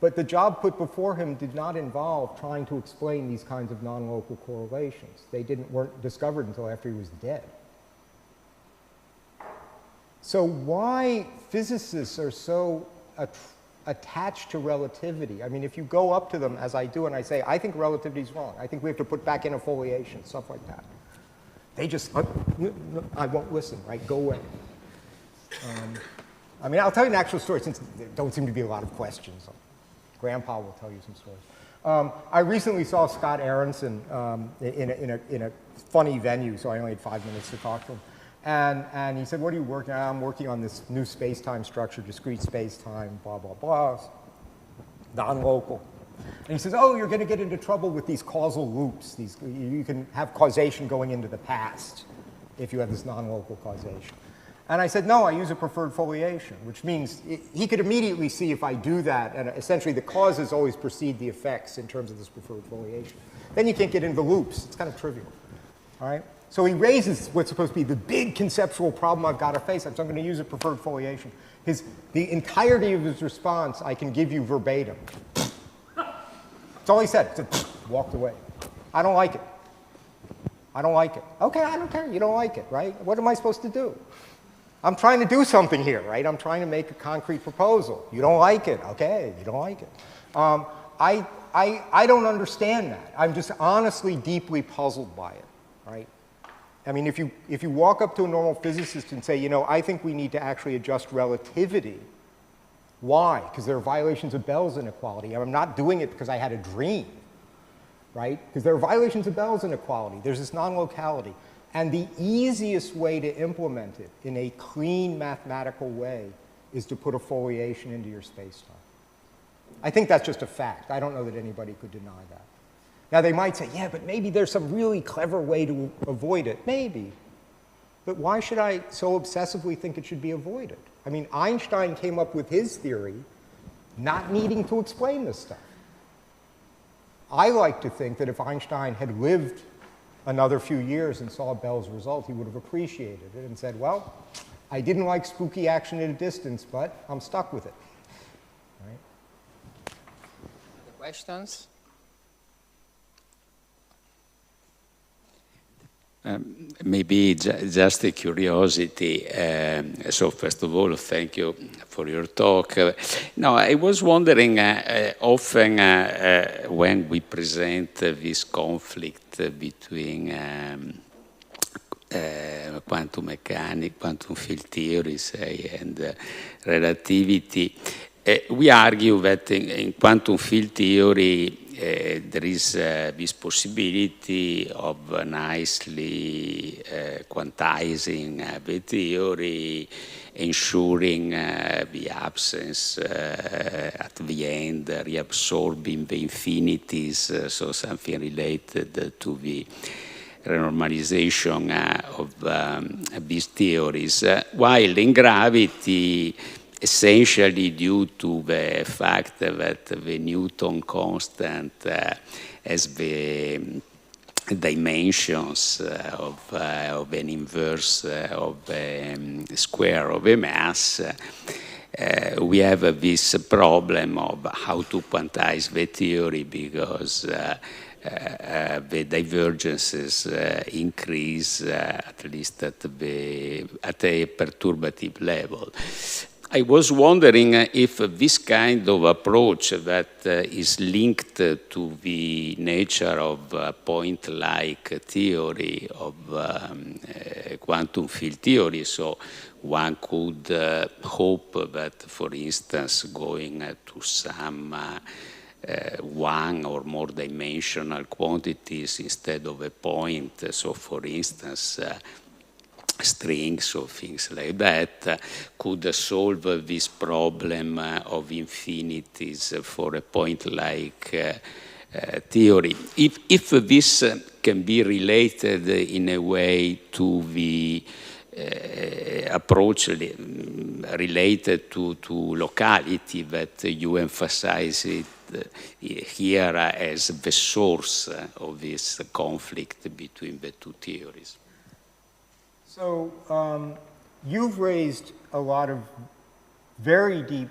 S2: but the job put before him did not involve trying to explain these kinds of non-local correlations. They weren't discovered until after he was dead. So why physicists are so attached to relativity? I mean, if you go up to them, as I do, and I say, I think relativity is wrong. I think we have to put back in affiliation, stuff like that. They just, I won't listen, right? Go away. I mean, I'll tell you an actual story since there don't seem to be a lot of questions. Grandpa will tell you some stories. I recently saw Scott Aronson in a funny venue, so I only had 5 minutes to talk to him. And he said, what are you working on? I'm working on this new space-time structure, discrete space-time, blah, blah, blah, non-local. And he says, oh, you're going to get into trouble with these causal loops. You can have causation going into the past if you have this non-local causation. And I said, no, I use a preferred foliation, which means he could immediately see if I do that, and essentially the causes always precede the effects in terms of this preferred foliation. Then you can't get into the loops. It's kind of trivial. All right? So he raises what's supposed to be the big conceptual problem I've got to face. So I'm going to use a preferred foliation. The entirety of his response I can give you verbatim. That's all he said. He said, walked away. I don't like it. I don't like it. Okay, I don't care. You don't like it, right? What am I supposed to do? I'm trying to do something here, right? I'm trying to make a concrete proposal. You don't like it. Okay, you don't like it. I don't understand that. I'm just honestly deeply puzzled by it, right? I mean, if you walk up to a normal physicist and say, you know, I think we need to actually adjust relativity. Why? Because there are violations of Bell's inequality. I'm not doing it because I had a dream, right? Because there are violations of Bell's inequality. There's this non-locality. And the easiest way to implement it in a clean mathematical way is to put a foliation into your space-time. I think that's just a fact. I don't know that anybody could deny that. Now, they might say, yeah, but maybe there's some really clever way to avoid it. Maybe. But why should I so obsessively think it should be avoided? I mean, Einstein came up with his theory not needing to explain this stuff. I like to think that if Einstein had lived another few years and saw Bell's result, he would have appreciated it and said, well, I didn't like spooky action at a distance, but I'm stuck with it. Right?
S1: Other questions?
S5: Maybe just a curiosity. So first of all, thank you for your talk. Now, I was wondering, often when we present this conflict between quantum mechanics, quantum field theory, say, and relativity, we argue that in quantum field theory, there is this possibility of nicely quantizing the theory, ensuring the absence at the end, reabsorbing the infinities, so something related to the renormalization of these theories, while in gravity, essentially due to the fact that the Newton constant has the dimensions of an inverse of the square of a mass, we have this problem of how to quantize the theory because the divergences increase, at least at a perturbative level. I was wondering if this kind of approach that is linked to the nature of point-like theory of quantum field theory, so one could hope that, for instance, going to some one or more dimensional quantities instead of a point, so for instance, strings or things like that, could solve this problem of infinities for a point-like theory. If this can be related in a way to the approach related to locality that you emphasize it here as the source of this conflict between the two theories.
S2: So you've raised a lot of very deep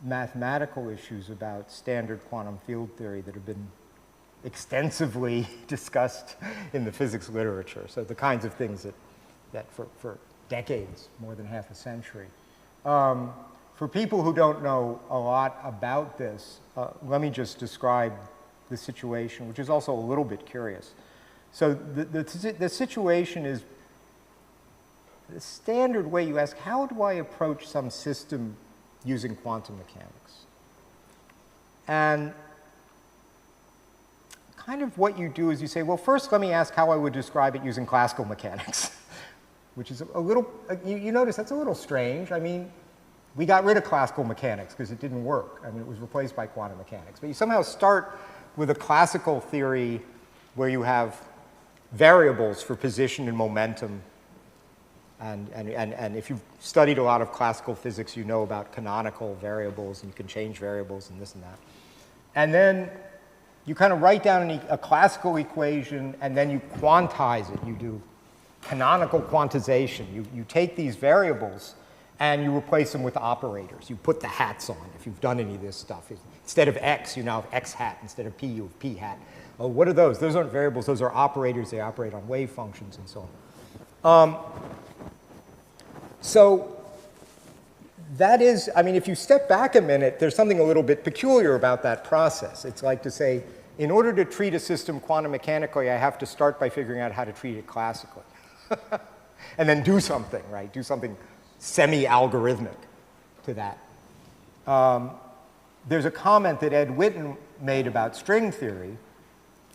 S2: mathematical issues about standard quantum field theory that have been extensively discussed in the physics literature. So the kinds of things that for decades, more than half a century. For people who don't know a lot about this, let me just describe the situation, which is also a little bit curious. So the situation is, the standard way you ask, how do I approach some system using quantum mechanics? And kind of what you do is you say, well, first let me ask how I would describe it using classical mechanics, which is a little, you notice that's a little strange. I mean, we got rid of classical mechanics because it didn't work. I mean, it was replaced by quantum mechanics. But you somehow start with a classical theory where you have variables for position and momentum. And if you've studied a lot of classical physics, you know about canonical variables, and you can change variables and this and that. And then you kind of write down a classical equation, and then you quantize it. You do canonical quantization. You take these variables, and you replace them with operators. You put the hats on, if you've done any of this stuff. Instead of x, you now have x hat. Instead of p, you have p hat. Oh, what are those? Those aren't variables. Those are operators. They operate on wave functions and so on. So that is, I mean, if you step back a minute, there's something a little bit peculiar about that process. It's like to say, in order to treat a system quantum mechanically, I have to start by figuring out how to treat it classically. And then do something, right? Do something semi-algorithmic to that. There's a comment that Ed Witten made about string theory,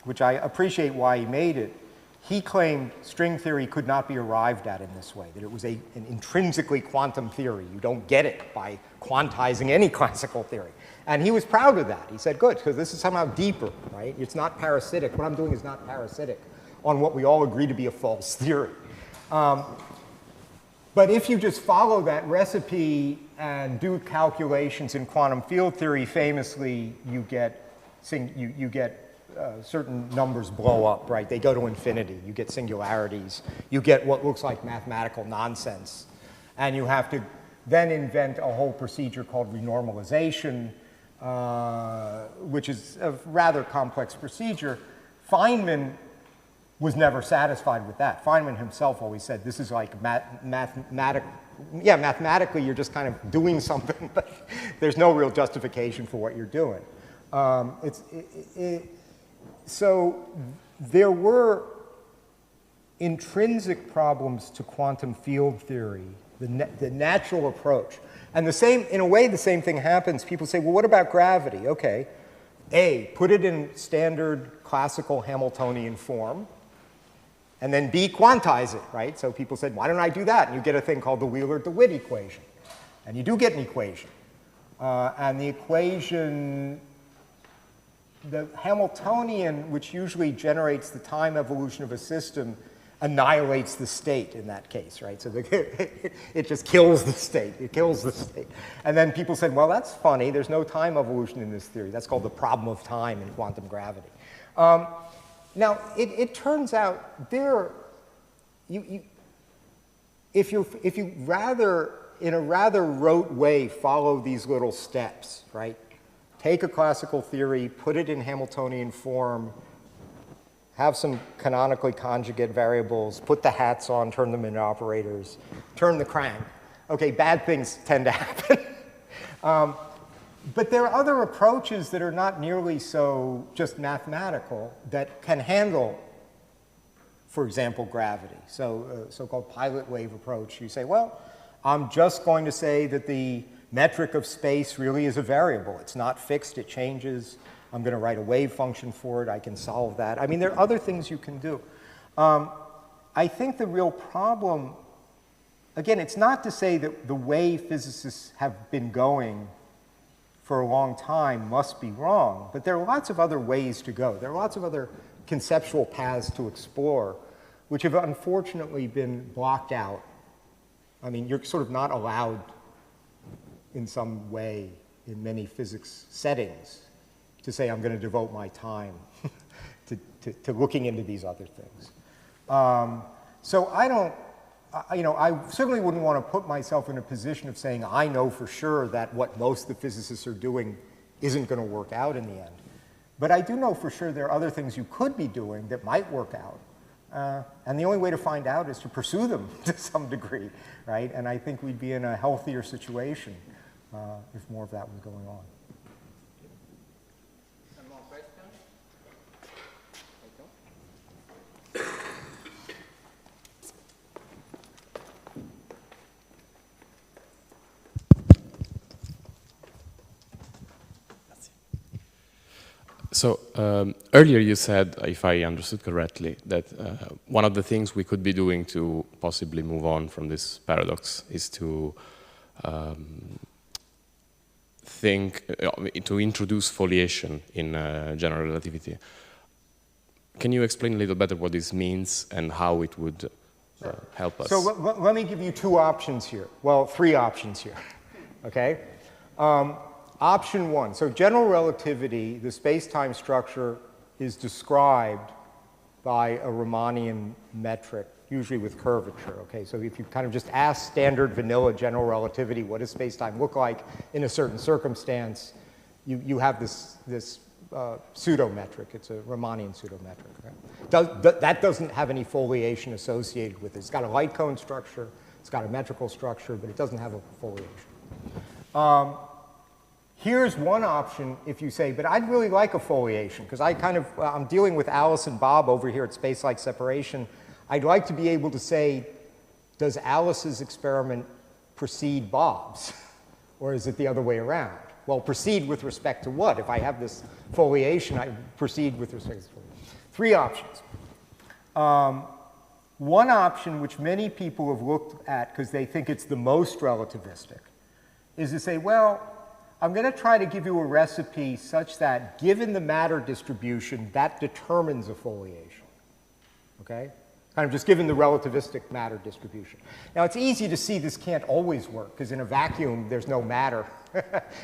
S2: which I appreciate why he made it. He claimed string theory could not be arrived at in this way, that it was an intrinsically quantum theory. You don't get it by quantizing any classical theory. And he was proud of that. He said, good, because this is somehow deeper, right? It's not parasitic. What I'm doing is not parasitic on what we all agree to be a false theory. But if you just follow that recipe and do calculations in quantum field theory, famously, you get certain numbers blow up, right? They go to infinity. You get singularities. You get what looks like mathematical nonsense. And you have to then invent a whole procedure called renormalization, which is a rather complex procedure. Feynman was never satisfied with that. Feynman himself always said, this is like mathematically you're just kind of doing something, but there's no real justification for what you're doing. So there were intrinsic problems to quantum field theory, the natural approach. And the same, in a way, the same thing happens. People say, well, what about gravity? Okay, A, put it in standard classical Hamiltonian form, and then B, quantize it, right? So people said, why don't I do that? And you get a thing called the Wheeler-DeWitt equation. And you do get an equation. And the equation, the Hamiltonian, which usually generates the time evolution of a system, annihilates the state in that case, right? So it just kills the state. It kills the state. And then people said, well, that's funny. There's no time evolution in this theory. That's called the problem of time in quantum gravity. Now, it turns out if you rather, in a rather rote way, follow these little steps, right? Take a classical theory, put it in Hamiltonian form, have some canonically conjugate variables, put the hats on, turn them into operators, turn the crank. Okay, bad things tend to happen. But there are other approaches that are not nearly so just mathematical that can handle, for example, gravity. So so-called pilot wave approach. You say, well, I'm just going to say that the metric of space really is a variable. It's not fixed. It changes. I'm going to write a wave function for it. I can solve that. I mean, there are other things you can do. I think the real problem, again, it's not to say that the way physicists have been going for a long time must be wrong, but there are lots of other ways to go. There are lots of other conceptual paths to explore, which have unfortunately been blocked out. I mean, you're sort of not allowed in some way in many physics settings to say, I'm going to devote my time to looking into these other things. So I don't, I certainly wouldn't want to put myself in a position of saying, I know for sure that what most of the physicists are doing isn't going to work out in the end. But I do know for sure there are other things you could be doing that might work out. And the only way to find out is to pursue them to some degree, right? And I think we'd be in a healthier situation if more of that was going on.
S1: Some more questions?
S6: So earlier you said, if I understood correctly, that one of the things we could be doing to possibly move on from this paradox is to to introduce foliation in general relativity. Can you explain a little better what this means and how it would help us?
S2: So let me give you two options here. Well, three options here, okay? Option one, so general relativity, the space-time structure is described by a Riemannian metric, usually with curvature, okay? So if you kind of just ask standard vanilla general relativity, what does space-time look like in a certain circumstance, you have this pseudometric. It's a Riemannian pseudometric. Okay? That doesn't have any foliation associated with it. It's got a light cone structure, it's got a metrical structure, but it doesn't have a foliation. Here's one option if you say, but I'd really like a foliation, because I'm dealing with Alice and Bob over here at space-like separation. I'd like to be able to say, does Alice's experiment precede Bob's? Or is it the other way around? Well, proceed with respect to what? If I have this foliation, I proceed with respect to foliation. Three options. One option, which many people have looked at because they think it's the most relativistic, is to say, well, I'm going to try to give you a recipe such that, given the matter distribution, that determines a foliation. Okay? Kind of just given the relativistic matter distribution. Now, it's easy to see this can't always work, because in a vacuum, there's no matter.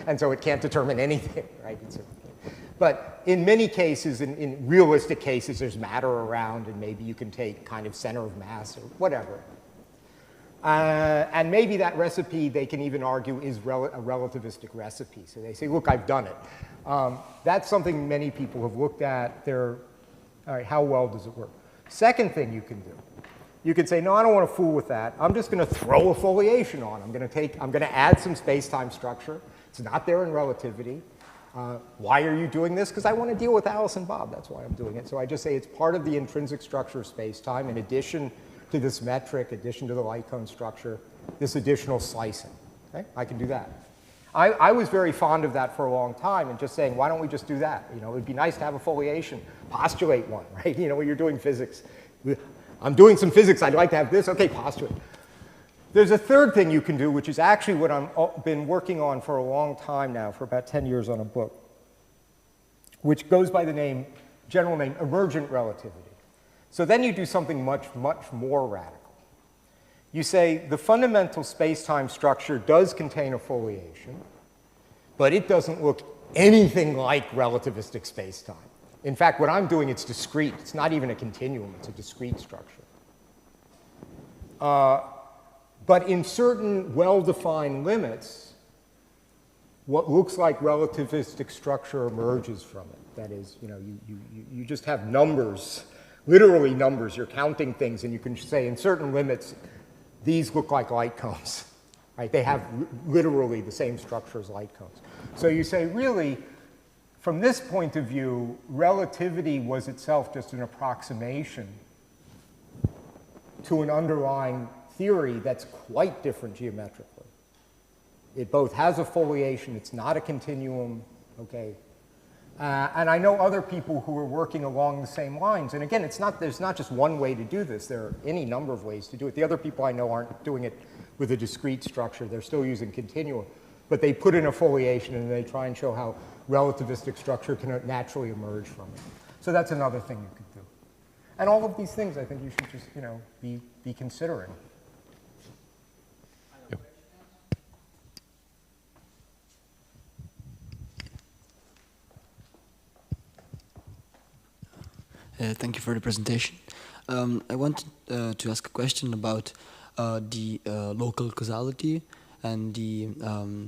S2: And so it can't determine anything, right? But in many cases, in realistic cases, there's matter around, and maybe you can take kind of center of mass or whatever. And maybe that recipe, they can even argue, is a relativistic recipe. So they say, look, I've done it. That's something many people have looked at. All right, how well does it work? Second thing you can do, you can say, no, I don't want to fool with that. I'm just going to throw a foliation on. I'm going to add some space-time structure. It's not there in relativity. Why are you doing this? Because I want to deal with Alice and Bob. That's why I'm doing it. So I just say it's part of the intrinsic structure of space-time in addition to this metric, addition to the light cone structure, this additional slicing. Okay? I can do that. I was very fond of that for a long time and just saying, why don't we just do that? You know, it would be nice to have a foliation, postulate one, right? You know, when you're doing physics. I'm doing some physics, I'd like to have this, okay, postulate. There's a third thing you can do, which is actually what I've been working on for a long time now, for about 10 years on a book, which goes by the general name, emergent relativity. So then you do something much, much more radical. You say the fundamental space-time structure does contain a foliation, but it doesn't look anything like relativistic space-time. In fact, what I'm doing, it's discrete. It's not even a continuum. It's a discrete structure. But in certain well-defined limits, what looks like relativistic structure emerges from it. That is, you know, you just have numbers, literally numbers. You're counting things, and you can say in certain limits, these look like light cones. Right? They have literally the same structure as light cones. So you say, really, from this point of view, relativity was itself just an approximation to an underlying theory that's quite different geometrically. It both has a foliation, it's not a continuum, okay? And I know other people who are working along the same lines. And again, there's not just one way to do this. There are any number of ways to do it. The other people I know aren't doing it with a discrete structure. They're still using continuum. But they put in a foliation, and they try and show how relativistic structure can naturally emerge from it. So that's another thing you could do. And all of these things, I think you should just, you know, be considering.
S7: Thank you for the presentation. I wanted to ask a question about the local causality and the,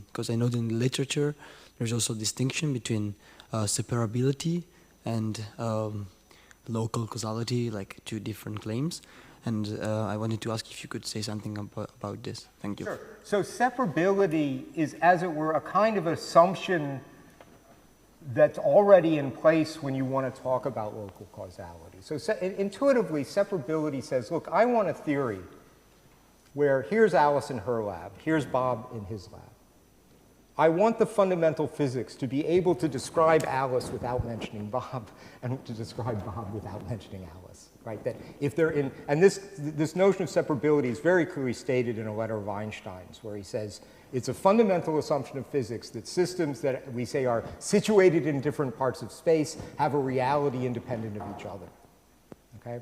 S7: because I know that in the literature there's also a distinction between separability and local causality, like two different claims. And I wanted to ask if you could say something about this. Thank you.
S2: Sure. So separability is, as it were, a kind of assumption that's already in place when you want to talk about local causality. So intuitively, separability says, look, I want a theory where here's Alice in her lab, here's Bob in his lab. I want the fundamental physics to be able to describe Alice without mentioning Bob, and to describe Bob without mentioning Alice, right? That if they're in, and this notion of separability is very clearly stated in a letter of Einstein's, where he says, it's a fundamental assumption of physics that systems that we say are situated in different parts of space have a reality independent of each other, okay?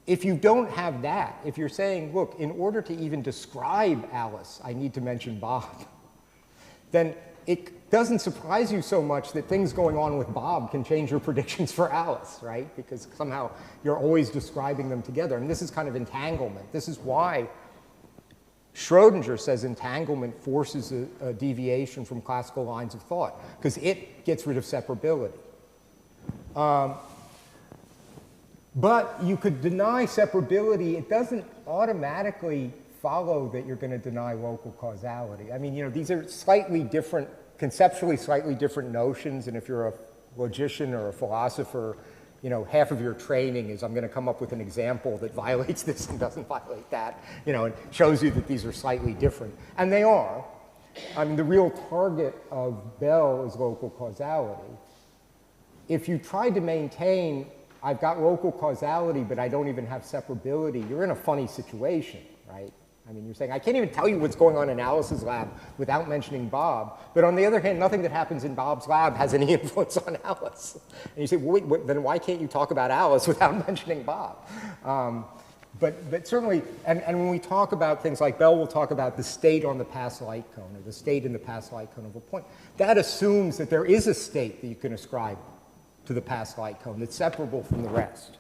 S2: If you don't have that, if you're saying, look, in order to even describe Alice, I need to mention Bob, then it doesn't surprise you so much that things going on with Bob can change your predictions for Alice, right? Because somehow you're always describing them together. And this is kind of entanglement. This is why Schrödinger says entanglement forces a deviation from classical lines of thought, because it gets rid of separability. But you could deny separability. It doesn't automatically follow that you're going to deny local causality. I mean, you know, these are slightly different, conceptually slightly different notions. And if you're a logician or a philosopher, you know, half of your training is I'm going to come up with an example that violates this and doesn't violate that, you know, and shows you that these are slightly different. And they are. I mean, the real target of Bell is local causality. If you tried to maintain I've got local causality, but I don't even have separability, you're in a funny situation, right? I mean, you're saying, I can't even tell you what's going on in Alice's lab without mentioning Bob. But on the other hand, nothing that happens in Bob's lab has any influence on Alice. And you say, well, wait, then why can't you talk about Alice without mentioning Bob? But certainly, and when we talk about things like Bell will talk about the state on the pass light cone, or the state in the pass light cone of a point, that assumes that there is a state that you can ascribe to the pass light cone that's separable from the rest.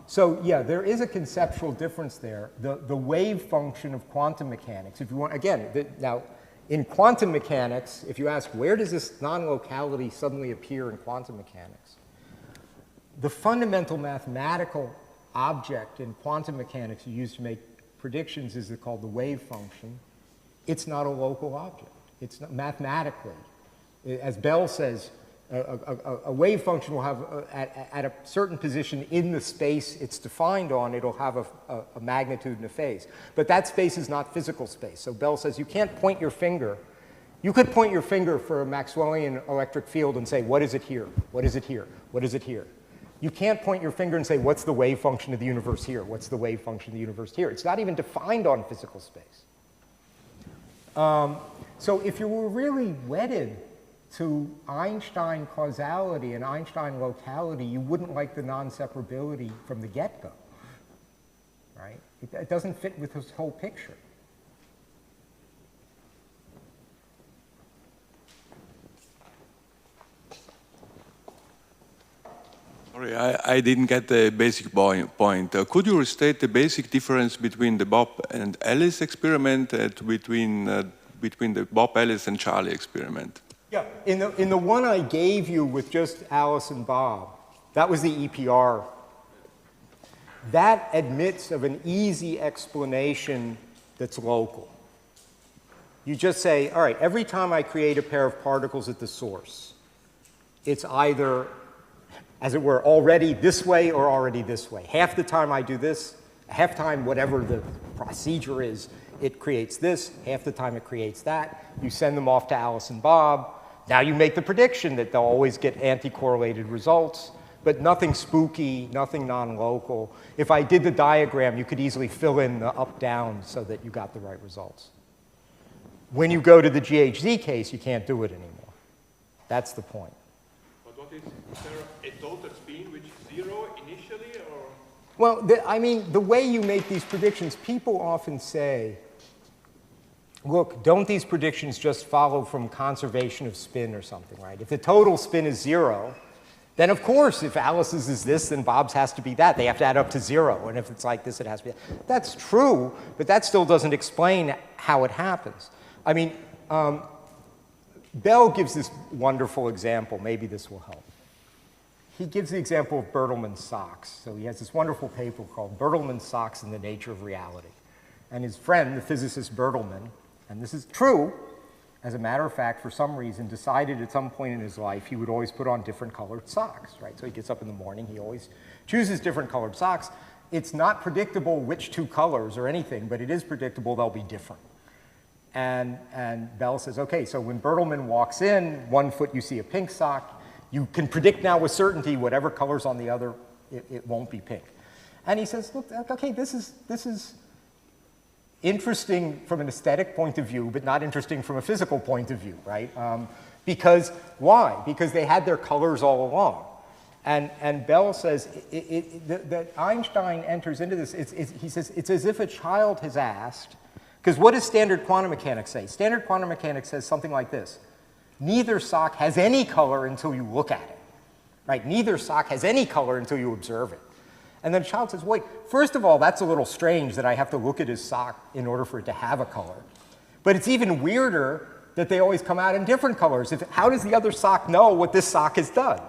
S2: So yeah, there is a conceptual difference there. The wave function of quantum mechanics, if you want, again, now in quantum mechanics, if you ask where does this non-locality suddenly appear in quantum mechanics, the fundamental mathematical object in quantum mechanics you use to make predictions is called the wave function. It's not a local object. It's not, mathematically. As Bell says, a wave function will have, at a certain position in the space it's defined on, it'll have a magnitude and a phase. But that space is not physical space. So Bell says you can't point your finger. You could point your finger for a Maxwellian electric field and say, what is it here? What is it here? What is it here? You can't point your finger and say, what's the wave function of the universe here? What's the wave function of the universe here? It's not even defined on physical space. So if you were really wedded to Einstein causality and Einstein locality, you wouldn't like the non-separability from the get-go, right? It doesn't fit with this whole picture.
S3: Sorry, I didn't get the basic point. Could you restate the basic difference between the Bob and Alice experiment and between the Bob, Alice, and Charlie experiment?
S2: Yeah, in the one I gave you with just Alice and Bob, that was the EPR. That admits of an easy explanation that's local. You just say, all right, every time I create a pair of particles at the source, it's either, as it were, already this way or already this way. Half the time I do this, half the time whatever the procedure is, it creates this, half the time it creates that. You send them off to Alice and Bob. Now you make the prediction that they'll always get anti-correlated results, but nothing spooky, nothing non-local. If I did the diagram, you could easily fill in the up-down so that you got the right results. When you go to the GHZ case, you can't do it anymore. That's the point.
S3: But what is there a total spin which is zero initially, or?
S2: Well, I mean, the way you make these predictions, people often say, look, don't these predictions just follow from conservation of spin or something, right? If the total spin is zero, then of course, if Alice's is this, then Bob's has to be that. They have to add up to zero. And if it's like this, it has to be that. That's true, but that still doesn't explain how it happens. I mean, Bell gives this wonderful example. Maybe this will help. He gives the example of Bertelsmann's socks. So he has this wonderful paper called Bertelsmann's Socks and the Nature of Reality. And his friend, the physicist Bertelsmann, and this is true, as a matter of fact, for some reason, decided at some point in his life he would always put on different colored socks, right? So he gets up in the morning, he always chooses different colored socks. It's not predictable which two colors or anything, but it is predictable they'll be different. And Bell says, okay, so when Bertelsmann walks in, 1 foot you see a pink sock. You can predict now with certainty whatever color's on the other, it won't be pink. And he says, look, okay, this is interesting from an aesthetic point of view, but not interesting from a physical point of view, right? Because, why? Because they had their colors all along. And Bell says that Einstein enters into this, he says, it's as if a child has asked, because what does standard quantum mechanics say? Standard quantum mechanics says something like this: neither sock has any color until you look at it, right? Neither sock has any color until you observe it. And then a child says, wait, first of all, that's a little strange that I have to look at his sock in order for it to have a color. But it's even weirder that they always come out in different colors. How does the other sock know what this sock has done?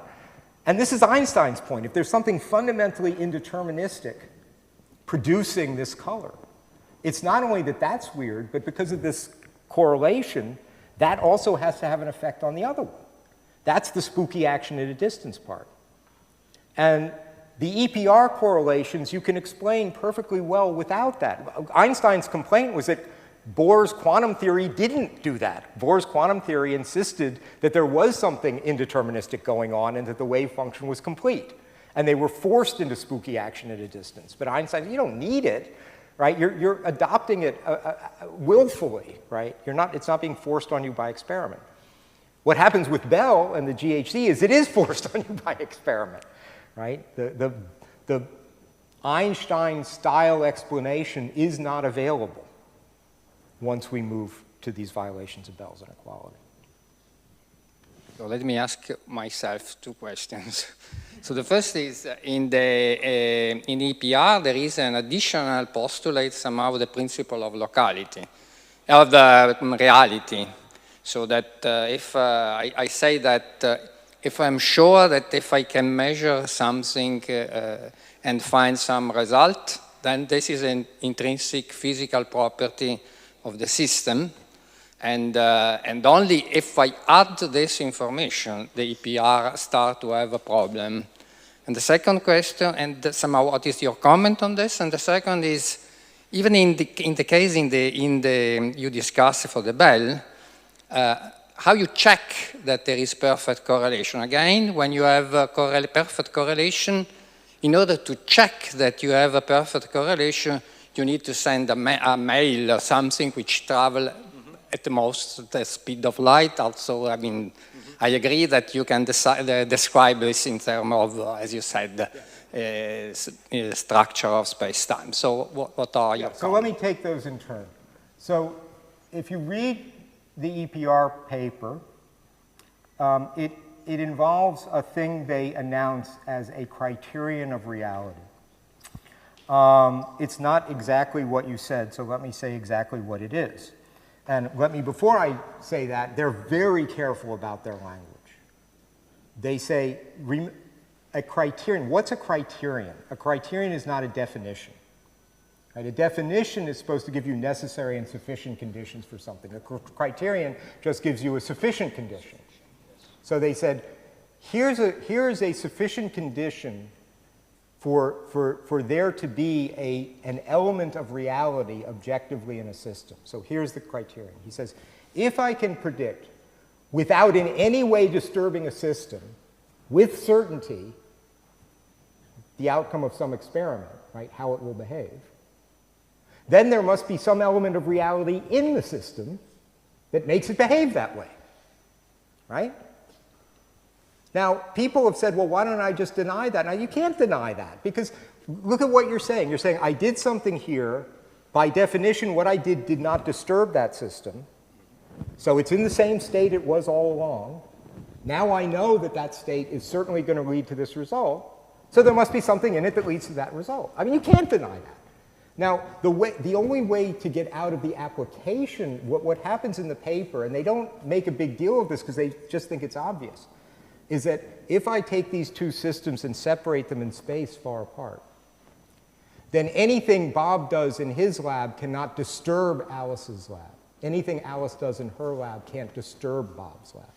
S2: And this is Einstein's point. If there's something fundamentally indeterministic producing this color, it's not only that that's weird, but because of this correlation, that also has to have an effect on the other one. That's the spooky action at a distance part. And the EPR correlations you can explain perfectly well without that. Einstein's complaint was that Bohr's quantum theory didn't do that. Bohr's quantum theory insisted that there was something indeterministic going on and that the wave function was complete. And they were forced into spooky action at a distance. But Einstein, you don't need it, right? You're adopting it willfully, right? It's not being forced on you by experiment. What happens with Bell and the GHZ is it is forced on you by experiment, right? The Einstein-style explanation is not available once we move to these violations of Bell's inequality.
S1: So let me ask myself 2 questions. So the first is, in EPR, there is an additional postulate, somehow the principle of locality, of the reality. So that if I say that if I'm sure that if I can measure something and find some result, then this is an intrinsic physical property of the system, and only if I add this information, the EPR start to have a problem. And the second question, and somehow what is your comment on this? And the second is, even in the case you discussed for the Bell, how you check that there is perfect correlation. Again, when you have a perfect correlation, in order to check that you have a perfect correlation, you need to send a mail or something which travel at the most the speed of light. Also, I mean, I agree that you can describe this in terms of, as you said, structure of space-time. So what are your comments?
S2: So let me take those in turn. So if you read the EPR paper, it involves a thing they announce as a criterion of reality. It's not exactly what you said, so let me say exactly what it is. And before I say that, they're very careful about their language. They say, a criterion, what's a criterion? A criterion is not a definition. Right? A definition is supposed to give you necessary and sufficient conditions for something. A criterion just gives you a sufficient condition. So they said, here is a sufficient condition for there to be an element of reality objectively in a system. So here's the criterion. He says, if I can predict, without in any way disturbing a system, with certainty, the outcome of some experiment, right, how it will behave, then there must be some element of reality in the system that makes it behave that way, right? Now, people have said, well, why don't I just deny that? Now, you can't deny that, because look at what you're saying. You're saying, I did something here. By definition, what I did not disturb that system. So it's in the same state it was all along. Now I know that that state is certainly going to lead to this result. So there must be something in it that leads to that result. I mean, you can't deny that. Now, the only way to get out of the application, what happens in the paper, and they don't make a big deal of this because they just think it's obvious, is that if I take these two systems and separate them in space far apart, then anything Bob does in his lab cannot disturb Alice's lab. Anything Alice does in her lab can't disturb Bob's lab.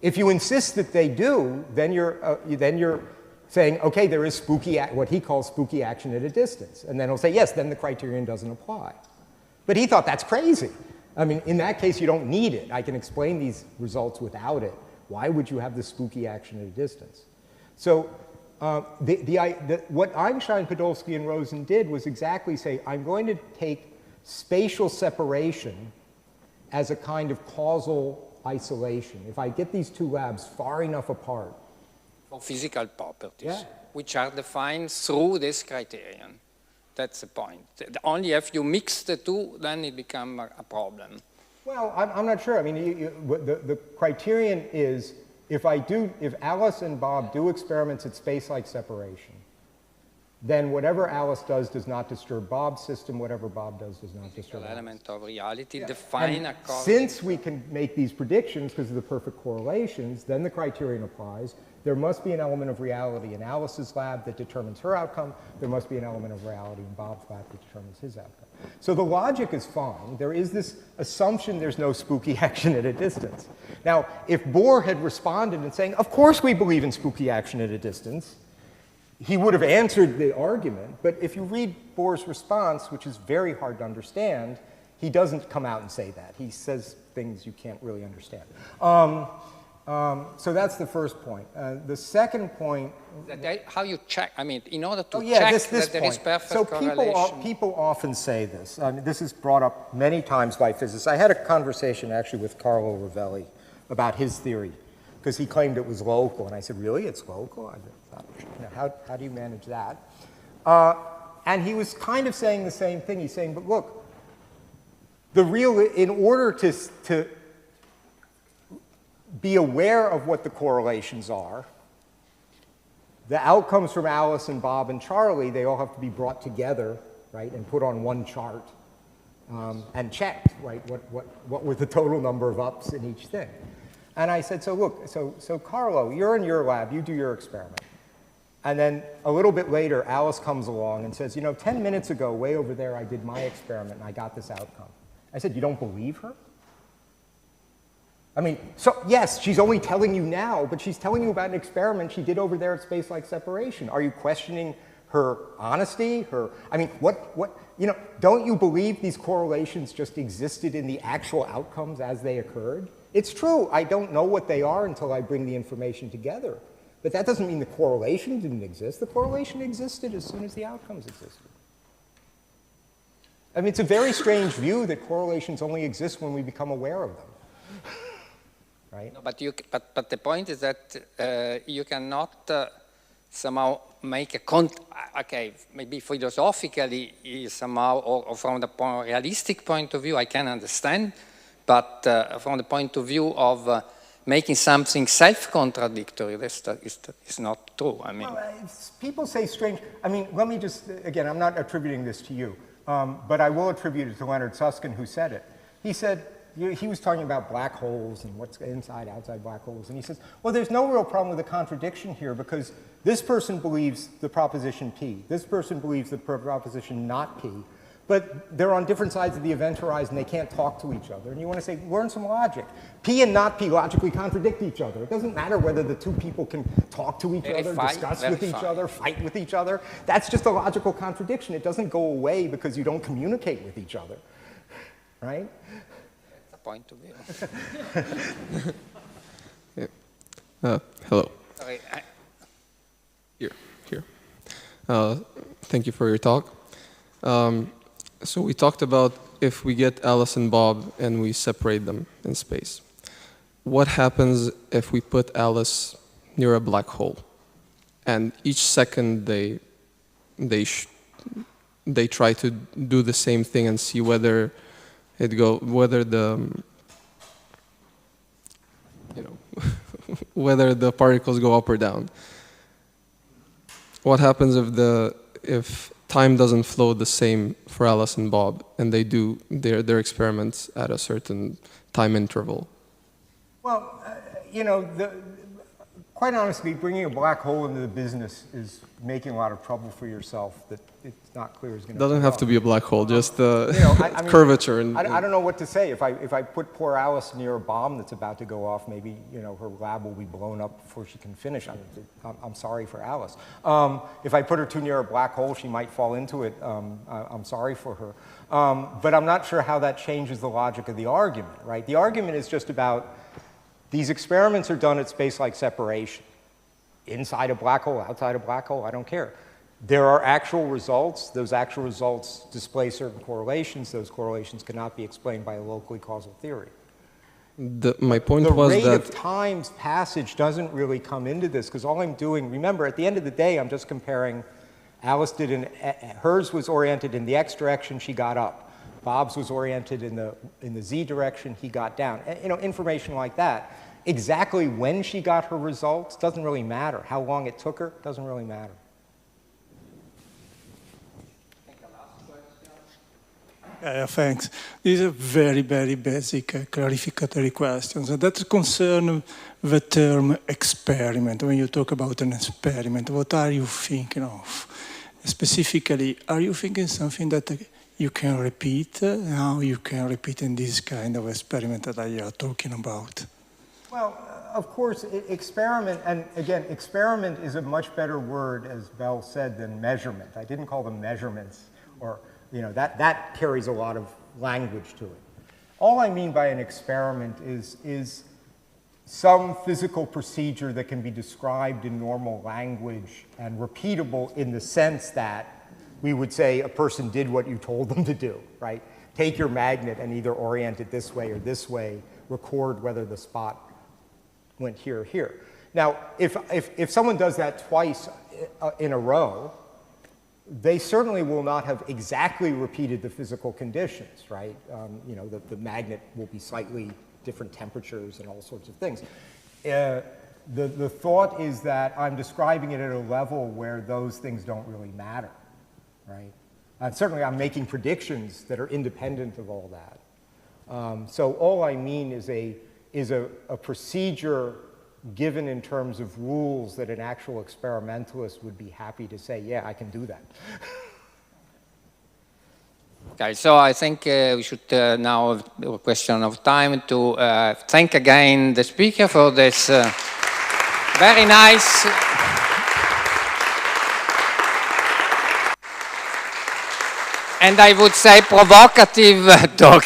S2: If you insist that they do, then you're saying, okay, there is what he calls spooky action at a distance. And then he'll say, yes, then the criterion doesn't apply. But he thought that's crazy. I mean, in that case, you don't need it. I can explain these results without it. Why would you have the spooky action at a distance? So what Einstein, Podolsky, and Rosen did was exactly say, I'm going to take spatial separation as a kind of causal isolation. If I get these two labs far enough apart.
S1: For physical properties,
S2: yeah,
S1: which are defined through this criterion. That's the point. Only if you mix the two, then it becomes a problem.
S2: Well, I'm not sure. I mean, the criterion is if Alice and Bob do experiments at space-like separation, then whatever Alice does not disturb Bob's system. Whatever Bob does not disturb Alice.
S1: Element of reality
S2: Yeah.
S1: define
S2: And
S1: a cause.
S2: since we can make these predictions because of the perfect correlations, then the criterion applies. There must be an element of reality in Alice's lab that determines her outcome. There must be an element of reality in Bob's lab that determines his outcome. So the logic is fine. There is this assumption there's no spooky action at a distance. Now, if Bohr had responded and saying, of course we believe in spooky action at a distance, he would have answered the argument. But if you read Bohr's response, which is very hard to understand, he doesn't come out and say that. He says things you can't really understand. So that's the first point. The second point...
S1: How you check, I mean, in order to
S2: check
S1: this
S2: that there is perfect correlation. People often say this. I mean, this is brought up many times by physicists. I had a conversation actually with Carlo Rovelli about his theory, because he claimed it was local. And I said, really, it's local? I thought, how do you manage that? And he was kind of saying the same thing. He's saying, but look, in order to be aware of what the correlations are, the outcomes from Alice and Bob and Charlie, they all have to be brought together, right, and put on one chart and checked, right, what were the total number of ups in each thing. And I said, so look, so Carlo, you're in your lab, you do your experiment. And then a little bit later, Alice comes along and says, 10 minutes ago, way over there, I did my experiment and I got this outcome. I said, you don't believe her? I mean, so yes, she's only telling you now, but she's telling you about an experiment she did over there at space-like separation. Are you questioning her honesty? Don't you believe these correlations just existed in the actual outcomes as they occurred? It's true, I don't know what they are until I bring the information together. But that doesn't mean the correlation didn't exist. The correlation existed as soon as the outcomes existed. I mean, it's a very strange view that correlations only exist when we become aware of them. Right?
S1: No, but the point is that you cannot somehow make a maybe philosophically somehow, or from the realistic point of view, I can understand, but from the point of view of making something self-contradictory, this is not true. I mean,
S2: well, people say strange. I mean, let me just again, I'm not attributing this to you, but I will attribute it to Leonard Susskind, who said it. He said. He was talking about black holes and what's inside, outside black holes. And he says, well, there's no real problem with the contradiction here because this person believes the proposition P. This person believes the proposition not P. But they're on different sides of the event horizon. They can't talk to each other. And you want to say, learn some logic. P and not P logically contradict each other. It doesn't matter whether the two people can talk to each other, discuss with each other, fight with each other. That's just a logical contradiction. It doesn't go away because you don't communicate with each other. Right?
S1: Point of view.
S8: Yeah. Hello.
S1: Sorry.
S8: Here. Thank you for your talk. So we talked about if we get Alice and Bob and we separate them in space. What happens if we put Alice near a black hole, and each second they try to do the same thing and see whether whether the particles go up or down. What happens if time doesn't flow the same for Alice and Bob and they do their experiments at a certain time interval?
S2: Well, Quite honestly, bringing a black hole into the business is making a lot of trouble for yourself that it's not clear is going to.
S8: Doesn't have to be a black hole, just
S2: I mean,
S8: curvature.
S2: I don't know what to say. If I put poor Alice near a bomb that's about to go off, maybe her lab will be blown up before she can finish. I'm sorry for Alice. If I put her too near a black hole, she might fall into it. I'm sorry for her. But I'm not sure how that changes the logic of the argument, right? The argument is just about these experiments are done at space-like separation. Inside a black hole, outside a black hole, I don't care. There are actual results. Those actual results display certain correlations. Those correlations cannot be explained by a locally causal theory.
S8: My point was that
S2: the rate of time's passage doesn't really come into this, because all I'm doing, remember, at the end of the day, I'm just comparing, Alice did hers was oriented in the x direction, she got up. Bob's was oriented in the z direction, he got down. Information like that. Exactly when she got her results doesn't really matter. How long it took her doesn't really matter.
S9: Thanks. These are very, very basic clarificatory questions. That concern the term experiment. When you talk about an experiment, what are you thinking of? Specifically, are you thinking something that you can repeat? How you can repeat in this kind of experiment that you are talking about?
S2: Well, of course, experiment, and again, experiment is a much better word, as Bell said, than measurement. I didn't call them measurements, or, that carries a lot of language to it. All I mean by an experiment is some physical procedure that can be described in normal language and repeatable in the sense that we would say a person did what you told them to do, right? Take your magnet and either orient it this way or this way, record whether the spot went here or here. Now, if someone does that twice in a row, they certainly will not have exactly repeated the physical conditions, right? The magnet will be slightly different temperatures and all sorts of things. The thought is that I'm describing it at a level where those things don't really matter, right? Certainly I'm making predictions that are independent of all that. So all I mean is a procedure given in terms of rules that an actual experimentalist would be happy to say, yeah, I can do that.
S1: Okay, so I think we should now have a question of time to thank again the speaker for this very nice and I would say provocative talk.